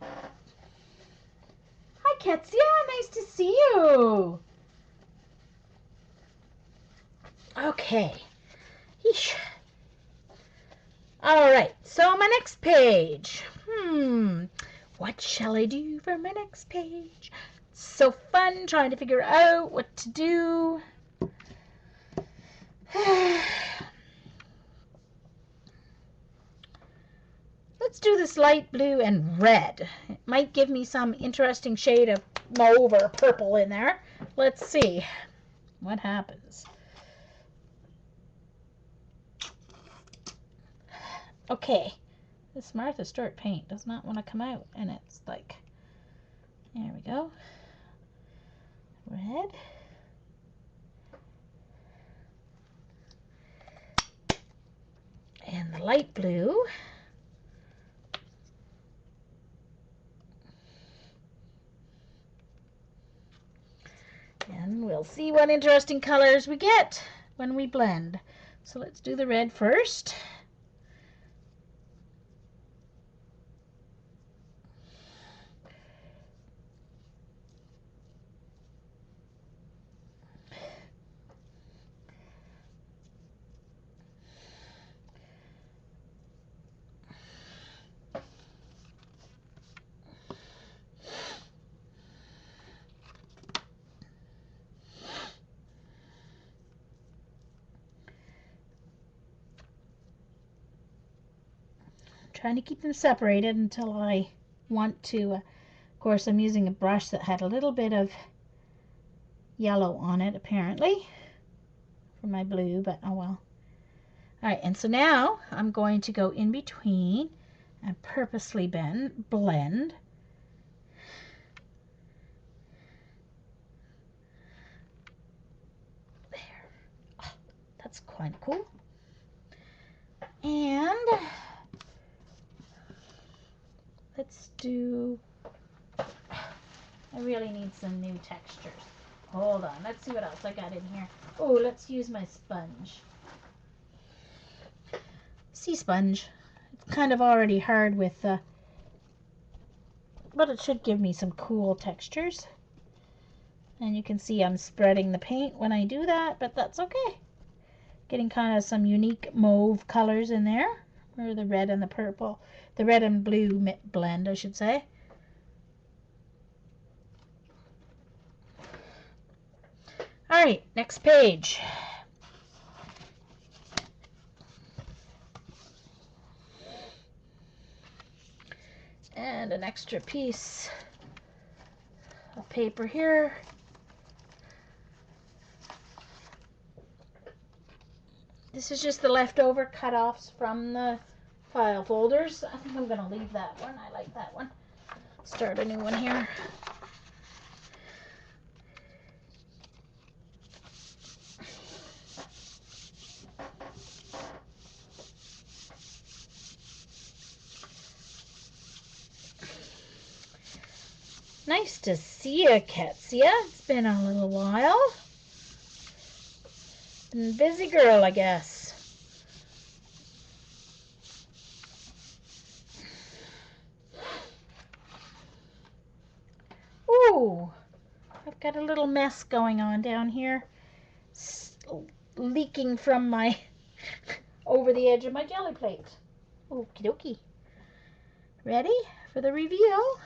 Hi, Ketsia. Nice to see you. Okay. Yeesh. All right. So my next page. What shall I do for my next page? It's so fun trying to figure out what to do. Let's do this light blue and red. It might give me some interesting shade of mauve or purple in there. Let's see what happens. Okay, this Martha Stewart paint does not want to come out, and it's like, there we go. Red. And the light blue. And we'll see what interesting colors we get when we blend. So let's do the red first. Trying to keep them separated until I want to. Of course, I'm using a brush that had a little bit of yellow on it, apparently, for my blue, but oh well. All right, and so now I'm going to go in between and purposely blend. There. Oh, that's quite cool. And let's do, I really need some new textures. Hold on, let's see what else I got in here. Oh, let's use my sponge. Sea sponge. It's kind of already hard with but it should give me some cool textures. And you can see I'm spreading the paint when I do that, but that's okay. Getting kind of some unique mauve colors in there, or the red and the purple, the red and blue blend, I should say. All right, next page. And an extra piece of paper here. This is just the leftover cut-offs from the file folders. I think I'm going to leave that one. I like that one. Start a new one here. Nice to see you, Ketsia. It's been a little while. Been a busy girl, I guess. Ooh, I've got a little mess going on down here. Leaking from my over the edge of my jelly plate. Okie dokie. Ready for the reveal?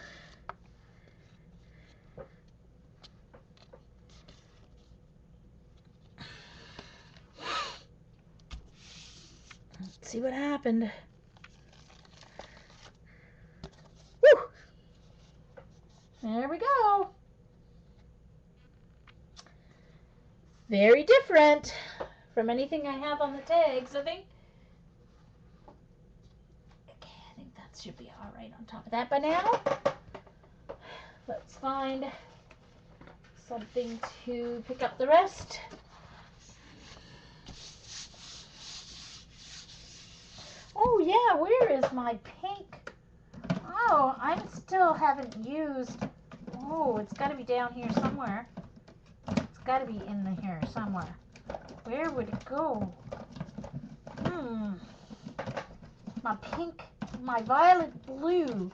Let's see what happened. Woo! There we go. Very different from anything I have on the tags, I think. Okay, I think that should be all right on top of that by now. Let's find something to pick up the rest. Oh yeah, where is my pink? Oh, I still haven't used. Oh, it's got to be down here somewhere. It's got to be in here somewhere. Where would it go? My pink, my violet blue.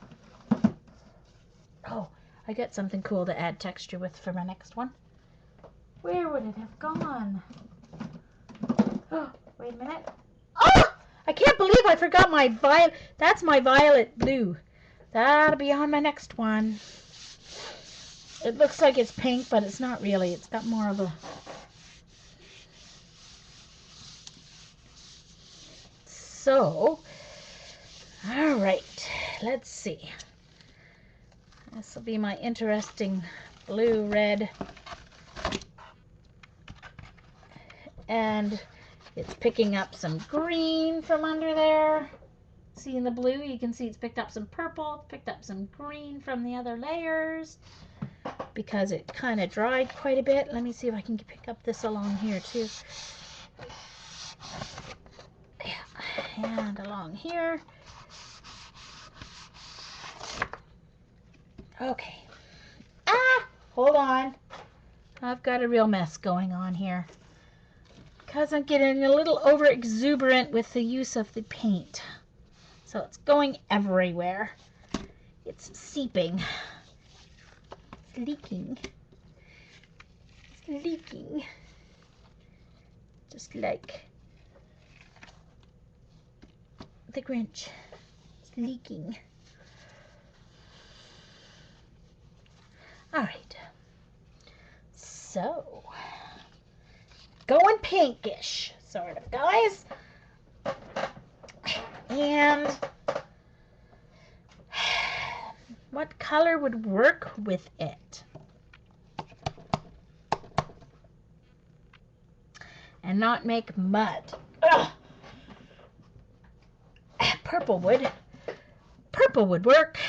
Oh, I got something cool to add texture with for my next one. Where would it have gone? Oh, wait a minute. Oh! I can't believe I forgot my violet. That's my violet blue. That'll be on my next one. It looks like it's pink, but it's not really. It's got more of a... So, all right, let's see. This will be my interesting blue-red. And it's picking up some green from under there. See in the blue, you can see it's picked up some purple, picked up some green from the other layers because it kind of dried quite a bit. Let me see if I can pick up this along here too. Yeah, and along here. Okay. Ah, hold on. I've got a real mess going on here because I'm getting a little over exuberant with the use of the paint. So it's going everywhere. It's seeping. It's leaking. It's leaking. Just like the Grinch. It's leaking. All right. So, going pinkish, sort of, guys. And what color would work with it? And not make mud. Ugh. Purple would. Purple would work.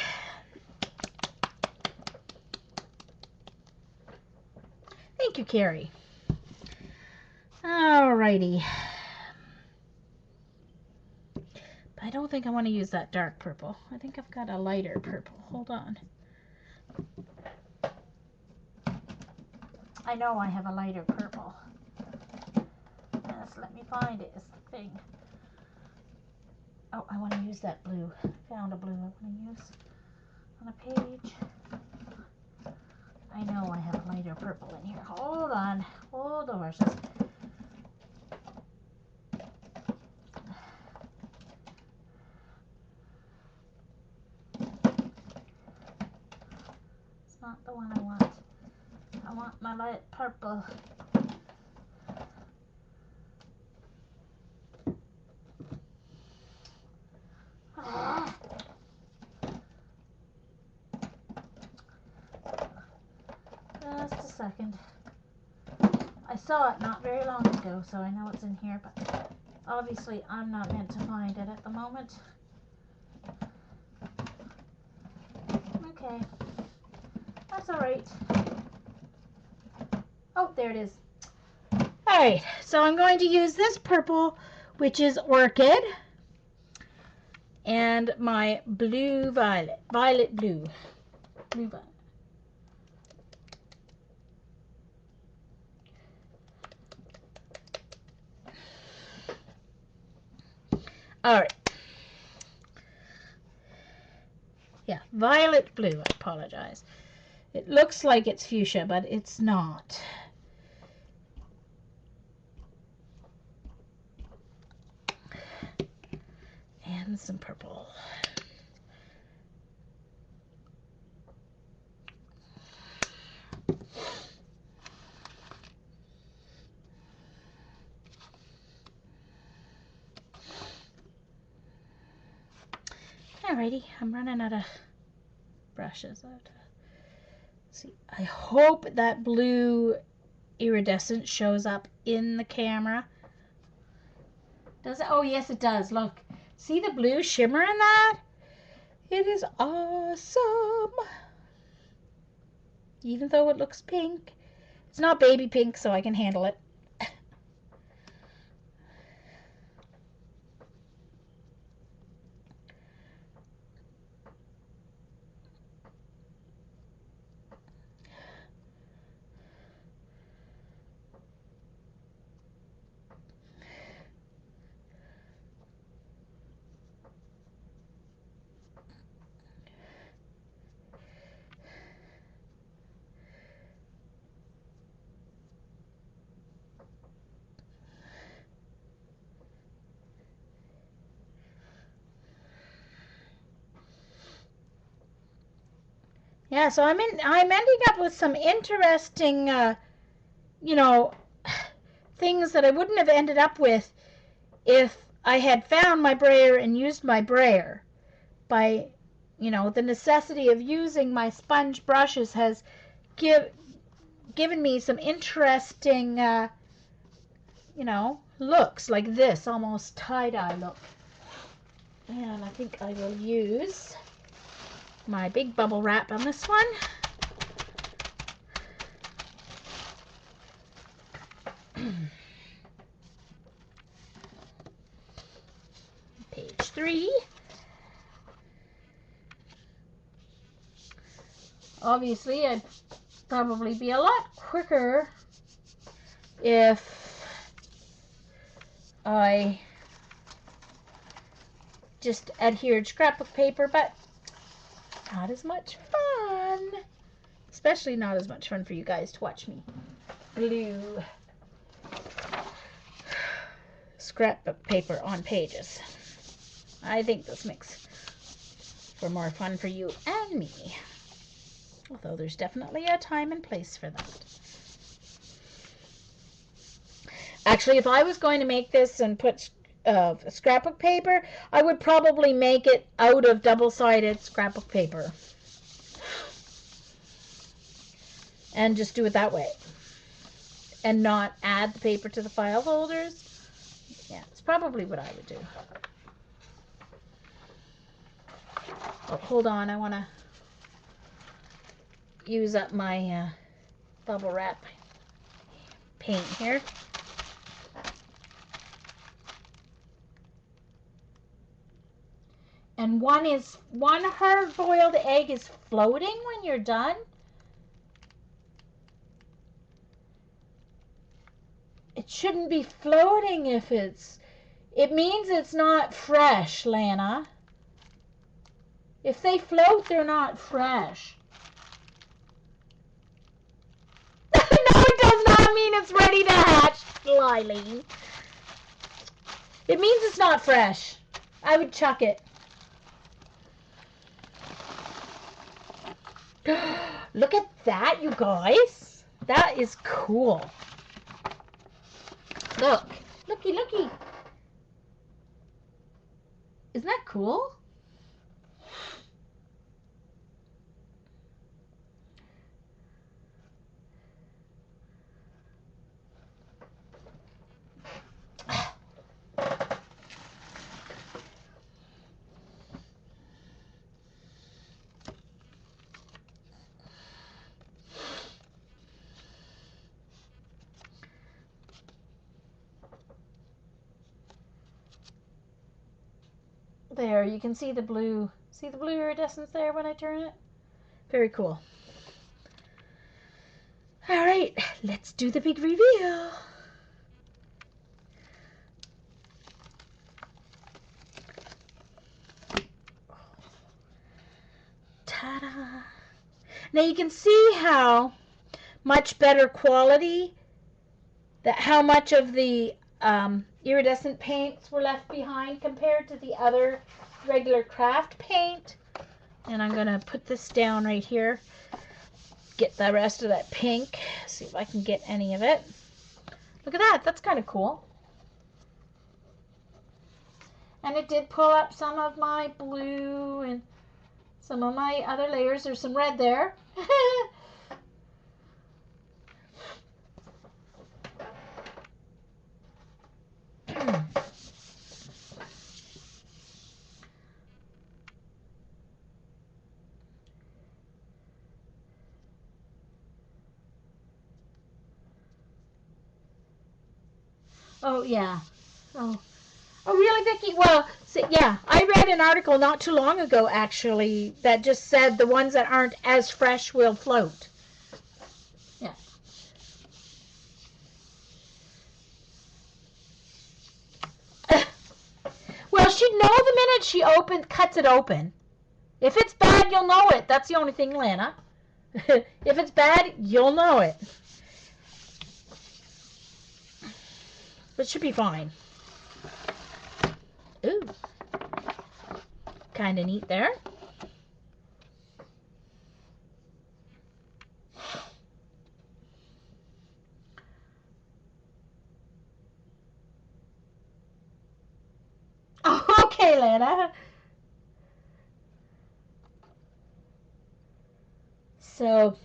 Thank you, Carrie. Alrighty. I don't think I want to use that dark purple. I think I've got a lighter purple. Hold on. I know I have a lighter purple. Yes, let me find it. It's the thing. Oh, I want to use that blue. Found a blue I want to use on a page. I know I have a lighter purple in here. Hold on. Hold the horses. It's not the one I want. I want my light purple. Ah. Just a second. I saw it not very long ago, so I know it's in here, but obviously I'm not meant to find it at the moment. Okay. That's alright. Oh, there it is. Alright, so I'm going to use this purple, which is Orchid, and my blue violet. Violet blue. Blue violet. Alright. Yeah, violet blue, I apologize. It looks like it's fuchsia, but it's not. And some purple. Alrighty, I'm running out of brushes. See, I hope that blue iridescent shows up in the camera. Does it? Oh, yes, it does. Look. See the blue shimmer in that? It is awesome. Even though it looks pink. It's not baby pink, so I can handle it. Yeah, so I'm ending up with some interesting, you know, things that I wouldn't have ended up with if I had found my brayer and used my brayer. By, you know, the necessity of using my sponge brushes has given me some interesting, you know, looks like this, almost tie-dye look. And I think I will use my big bubble wrap on this one. Page 3. Obviously, I'd probably be a lot quicker if I just adhered scrapbook paper, but not as much fun. Especially not as much fun for you guys to watch me glue scrapbook paper on pages. I think this makes for more fun for you and me. Although there's definitely a time and place for that. Actually, if I was going to make this and put scrapbook paper, I would probably make it out of double-sided scrapbook paper. And just do it that way. And not add the paper to the file holders. Yeah, it's probably what I would do. Oh, hold on, I want to use up my bubble wrap paint here. And one hard-boiled egg is floating when you're done. It shouldn't be floating if it means it's not fresh, Lana. If they float, they're not fresh. No, it does not mean it's ready to hatch, Lily. It means it's not fresh. I would chuck it. Look at that, you guys. That is cool. Look. Looky, looky. Isn't that cool? There, you can see the blue. See the blue iridescence there when I turn it? Very cool. All right, let's do the big reveal. Ta-da! Now you can see how much better quality, how much of the iridescent paints were left behind compared to the other regular craft paint. And I'm going to put this down right here. Get the rest of that pink. See if I can get any of it. Look at that. That's kind of cool. And it did pull up some of my blue and some of my other layers. There's some red there. Oh, yeah. Oh, really, Vicki? Well, yeah, I read an article not too long ago, actually, that just said the ones that aren't as fresh will float. Yeah. Well, she'd know the minute she cuts it open. If it's bad, you'll know it. That's the only thing, Lana. If it's bad, you'll know it. But it should be fine. Ooh. Kind of neat there. Oh, okay, Lana. So,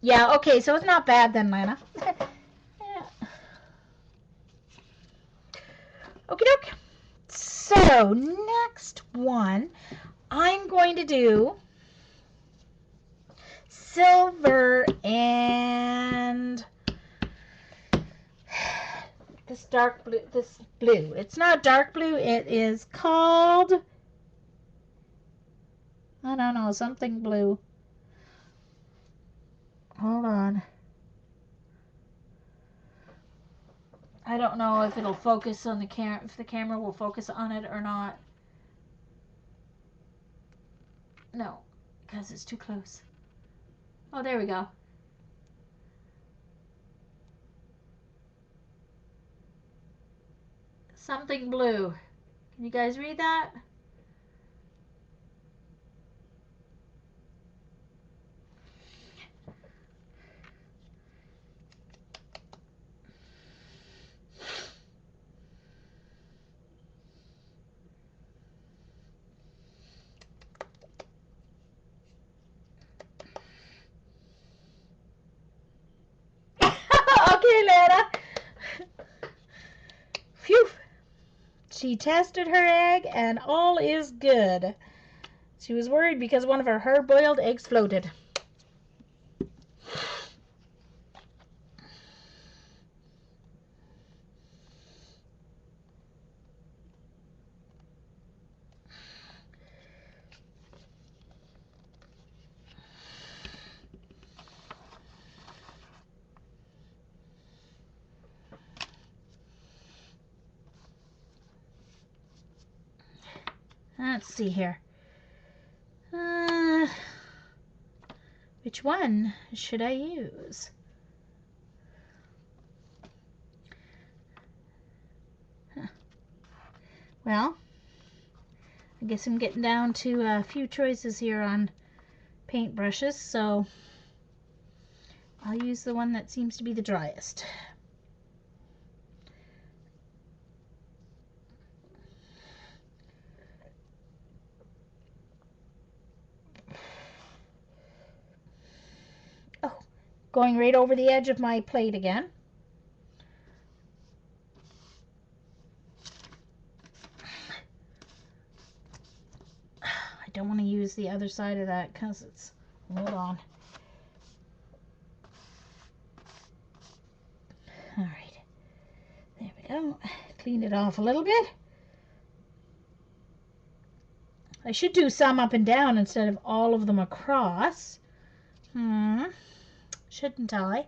yeah, okay, so it's not bad then, Lana. Yeah. Okie doke. So, next one, I'm going to do silver and this dark blue, this blue. It's not dark blue, it is called, I don't know, something blue. Hold on. I don't know if it'll focus on the camera, if the camera will focus on it or not. No, because it's too close. Oh, there we go. Something blue. Can you guys read that? Okay, Lana. Phew. She tested her egg and all is good. She was worried because one of her hard-boiled eggs floated. Let's see here. Which one should I use? Huh. Well, I guess I'm getting down to a few choices here on paintbrushes, so I'll use the one that seems to be the driest. Oh, going right over the edge of my plate again. I don't want to use the other side of that because it's, hold on. All right, there we go. Clean it off a little bit. I should do some up and down instead of all of them across. Shouldn't I?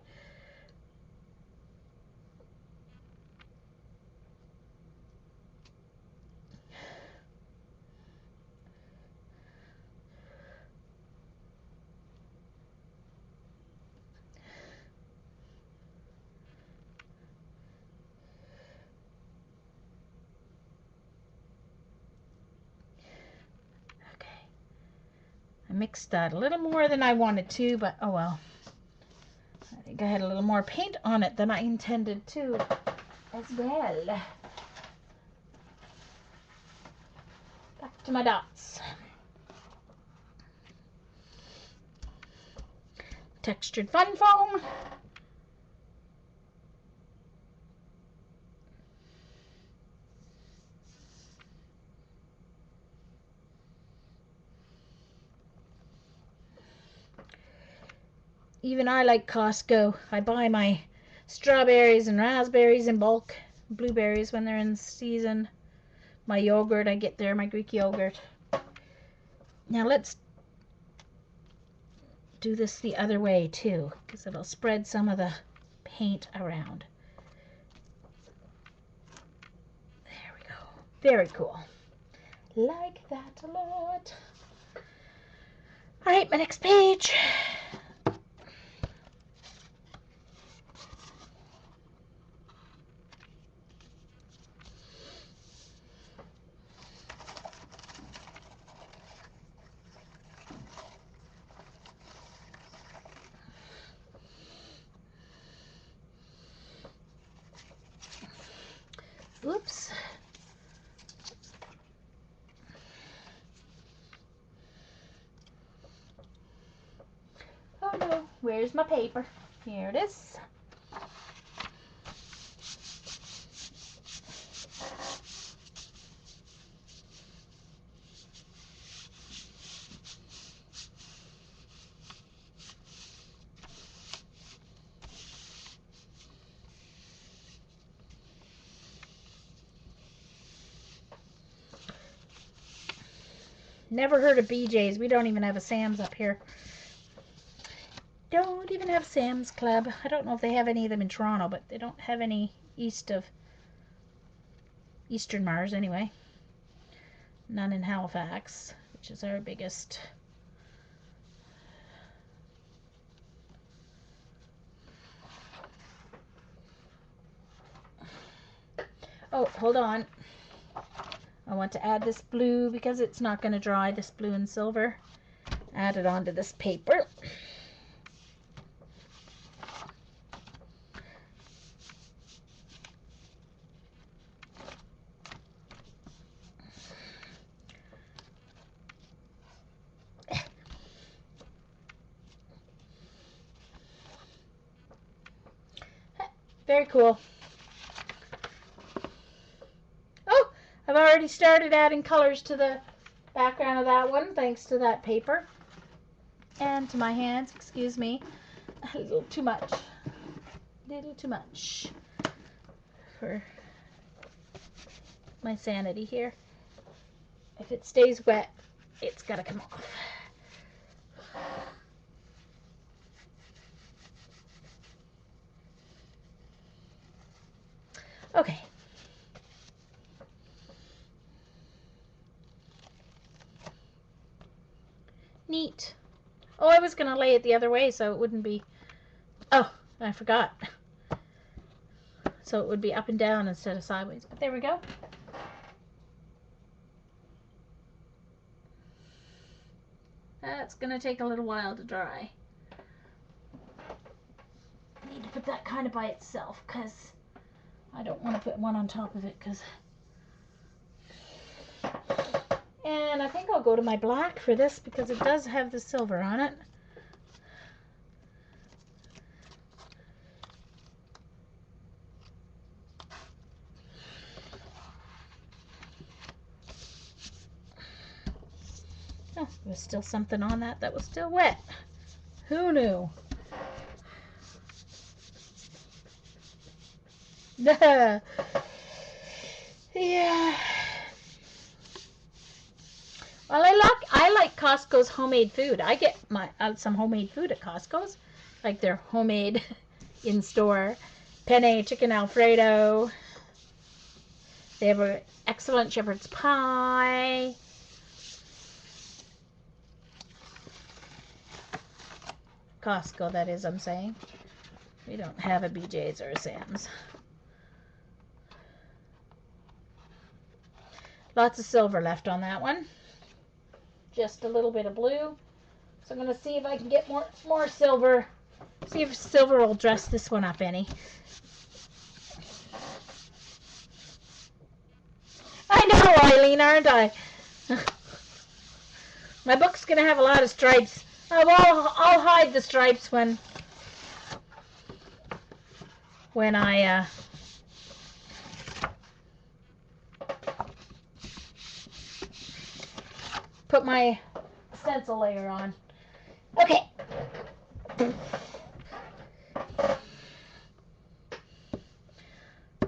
I mixed that a little more than I wanted to, but oh well. I think I had a little more paint on it than I intended to as well. Back to my dots. Textured fun foam. Even I like Costco. I buy my strawberries and raspberries in bulk, blueberries when they're in season. My yogurt I get there, my Greek yogurt. Now let's do this the other way too, because it'll spread some of the paint around. There we go. Very cool. Like that a lot. All right, my next page. Oops. Oh no, where's my paper? Here it is. Never heard of BJ's. We don't even have a Sam's up here. Don't even have Sam's Club. I don't know if they have any of them in Toronto, but they don't have any east of Eastern Mars anyway. None in Halifax, which is our biggest. Oh, hold on. I want to add this blue because it's not going to dry, this blue and silver. Add it onto this paper. Very cool. Oh, I've already started adding colors to the background of that one, thanks to that paper. And to my hands, excuse me. A little too much. Little too much for my sanity here. If it stays wet, it's gotta come off. Okay. Neat. Oh, I was going to lay it the other way so it wouldn't be... Oh, I forgot. So it would be up and down instead of sideways. But there we go. That's going to take a little while to dry. I need to put that kind of by itself because I don't want to put one on top of it because... And I think I'll go to my black for this because it does have the silver on it. Oh, there was still something on that was still wet. Who knew? Yeah. Well, I like Costco's homemade food. I get some homemade food at Costco's, like their homemade in-store penne chicken Alfredo. They have an excellent shepherd's pie. Costco, that is, I'm saying. We don't have a BJ's or a Sam's. Lots of silver left on that one. Just a little bit of blue. So I'm going to see if I can get more silver. See if silver will dress this one up any. I know, Eileen, aren't I? My book's going to have a lot of stripes. I'll hide the stripes when I put my stencil layer on. Okay.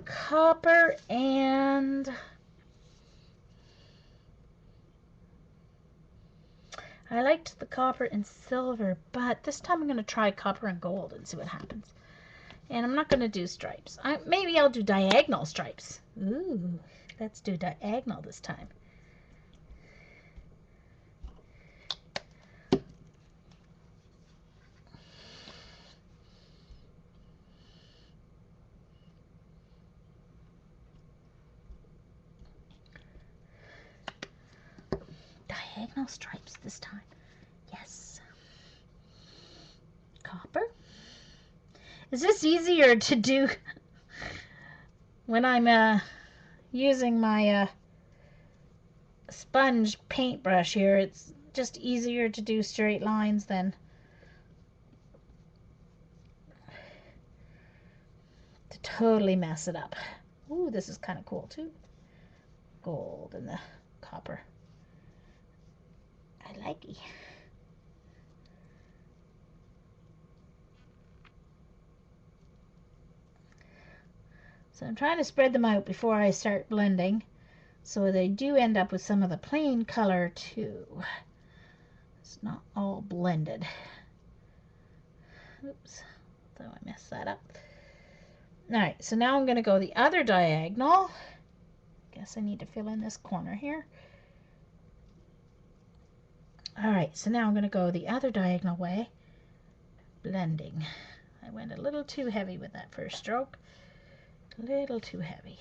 Copper and... I liked the copper and silver, but this time I'm going to try copper and gold and see what happens. And I'm not going to do stripes. Maybe I'll do diagonal stripes. Ooh, let's do diagonal this time. Diagonal stripes this time. Yes. Copper. Is this easier to do when I'm using my sponge paintbrush here? It's just easier to do straight lines than to totally mess it up. Ooh, this is kind of cool too. Gold and the copper. I like it. So I'm trying to spread them out before I start blending so they do end up with some of the plain color too. It's not all blended. Oops, so I messed that up. Alright, so now I'm going to go the other diagonal. Guess I need to fill in this corner here. Alright, so now I'm going to go the other diagonal way, blending. I went a little too heavy with that first stroke. A little too heavy.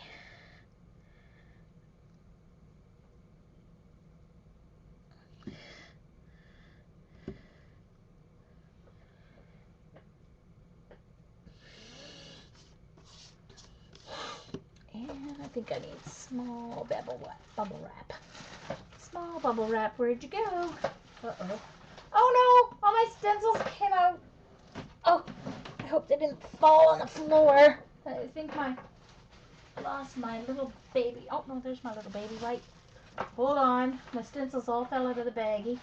And I think I need small bubble wrap. Small bubble wrap, where'd you go? Uh-oh. Oh no! All my stencils came out. Oh, I hope they didn't fall on the floor. I think I lost my little baby. Oh no, there's my little baby white. Hold on. My stencils all fell out of the baggie.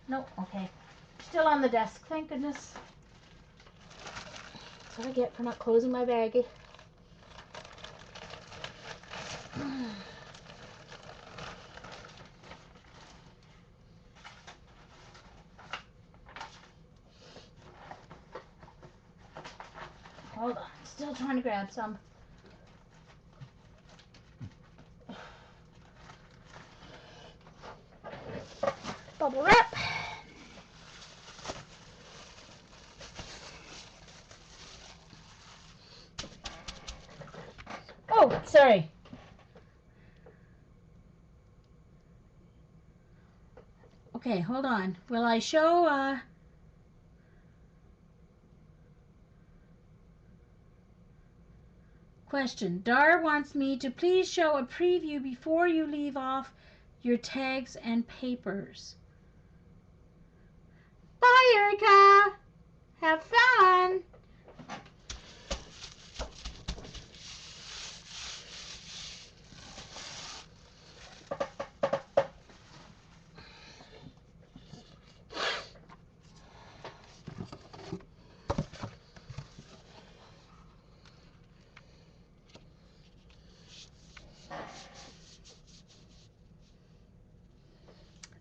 No, okay. Still on the desk, thank goodness. That's what I get for not closing my baggie. Hold on, still trying to grab some. bubble wrap. Oh, sorry. Okay, hold on. Will I show question? Dar wants me to please show a preview before you leave off your tags and papers. Bye, Erica. Have fun.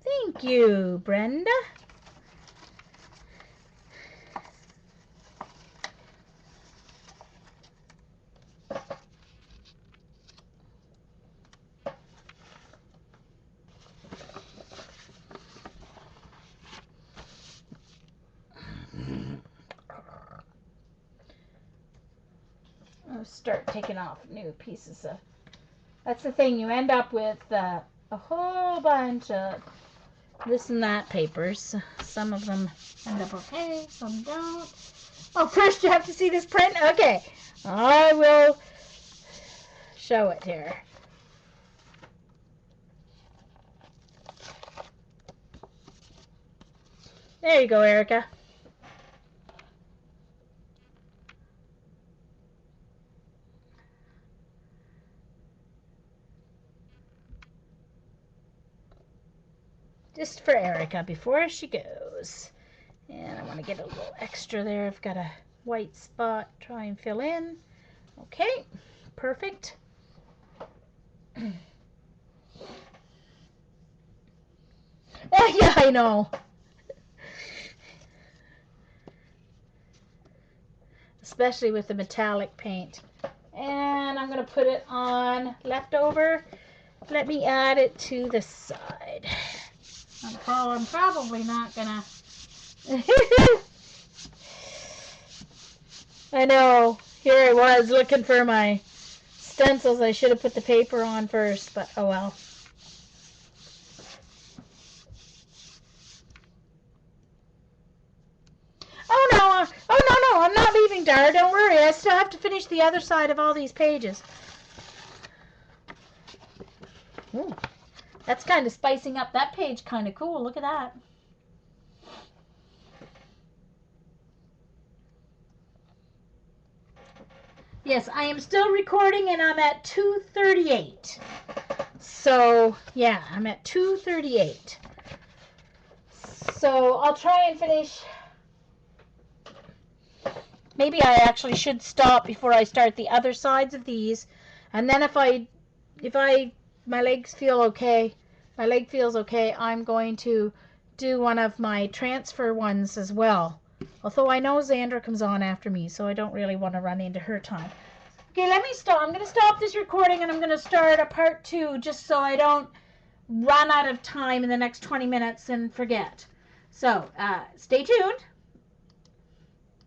Thank you, Brenda. I'll start taking off new pieces of. That's the thing, you end up with a whole bunch of this and that papers. Some of them end up okay, some don't. Oh, first you have to see this print? Okay, I will show it here. There you go, Erica. Just for Erica before she goes. And I want to get a little extra there. I've got a white spot. Try and fill in. Okay, perfect. Oh, yeah, I know. Especially with the metallic paint. And I'm going to put it on leftover. Let me add it to the side. I'm probably not going to... I know. Here I was looking for my stencils. I should have put the paper on first, but oh well. Oh no, I'm not leaving, Dara. Don't worry. I still have to finish the other side of all these pages. Ooh, that's kind of spicing up that page. Kind of cool. Look at that. Yes, I am still recording and I'm at 2:38. So, yeah, I'm at 2:38. So, I'll try and finish. Maybe I actually should stop before I start the other sides of these. And then if my legs feel okay, my leg feels okay, I'm going to do one of my transfer ones as well. Although I know Xandra comes on after me, so I don't really want to run into her time. Okay, let me stop. I'm going to stop this recording and I'm going to start a part 2 just so I don't run out of time in the next 20 minutes and forget. So, stay tuned.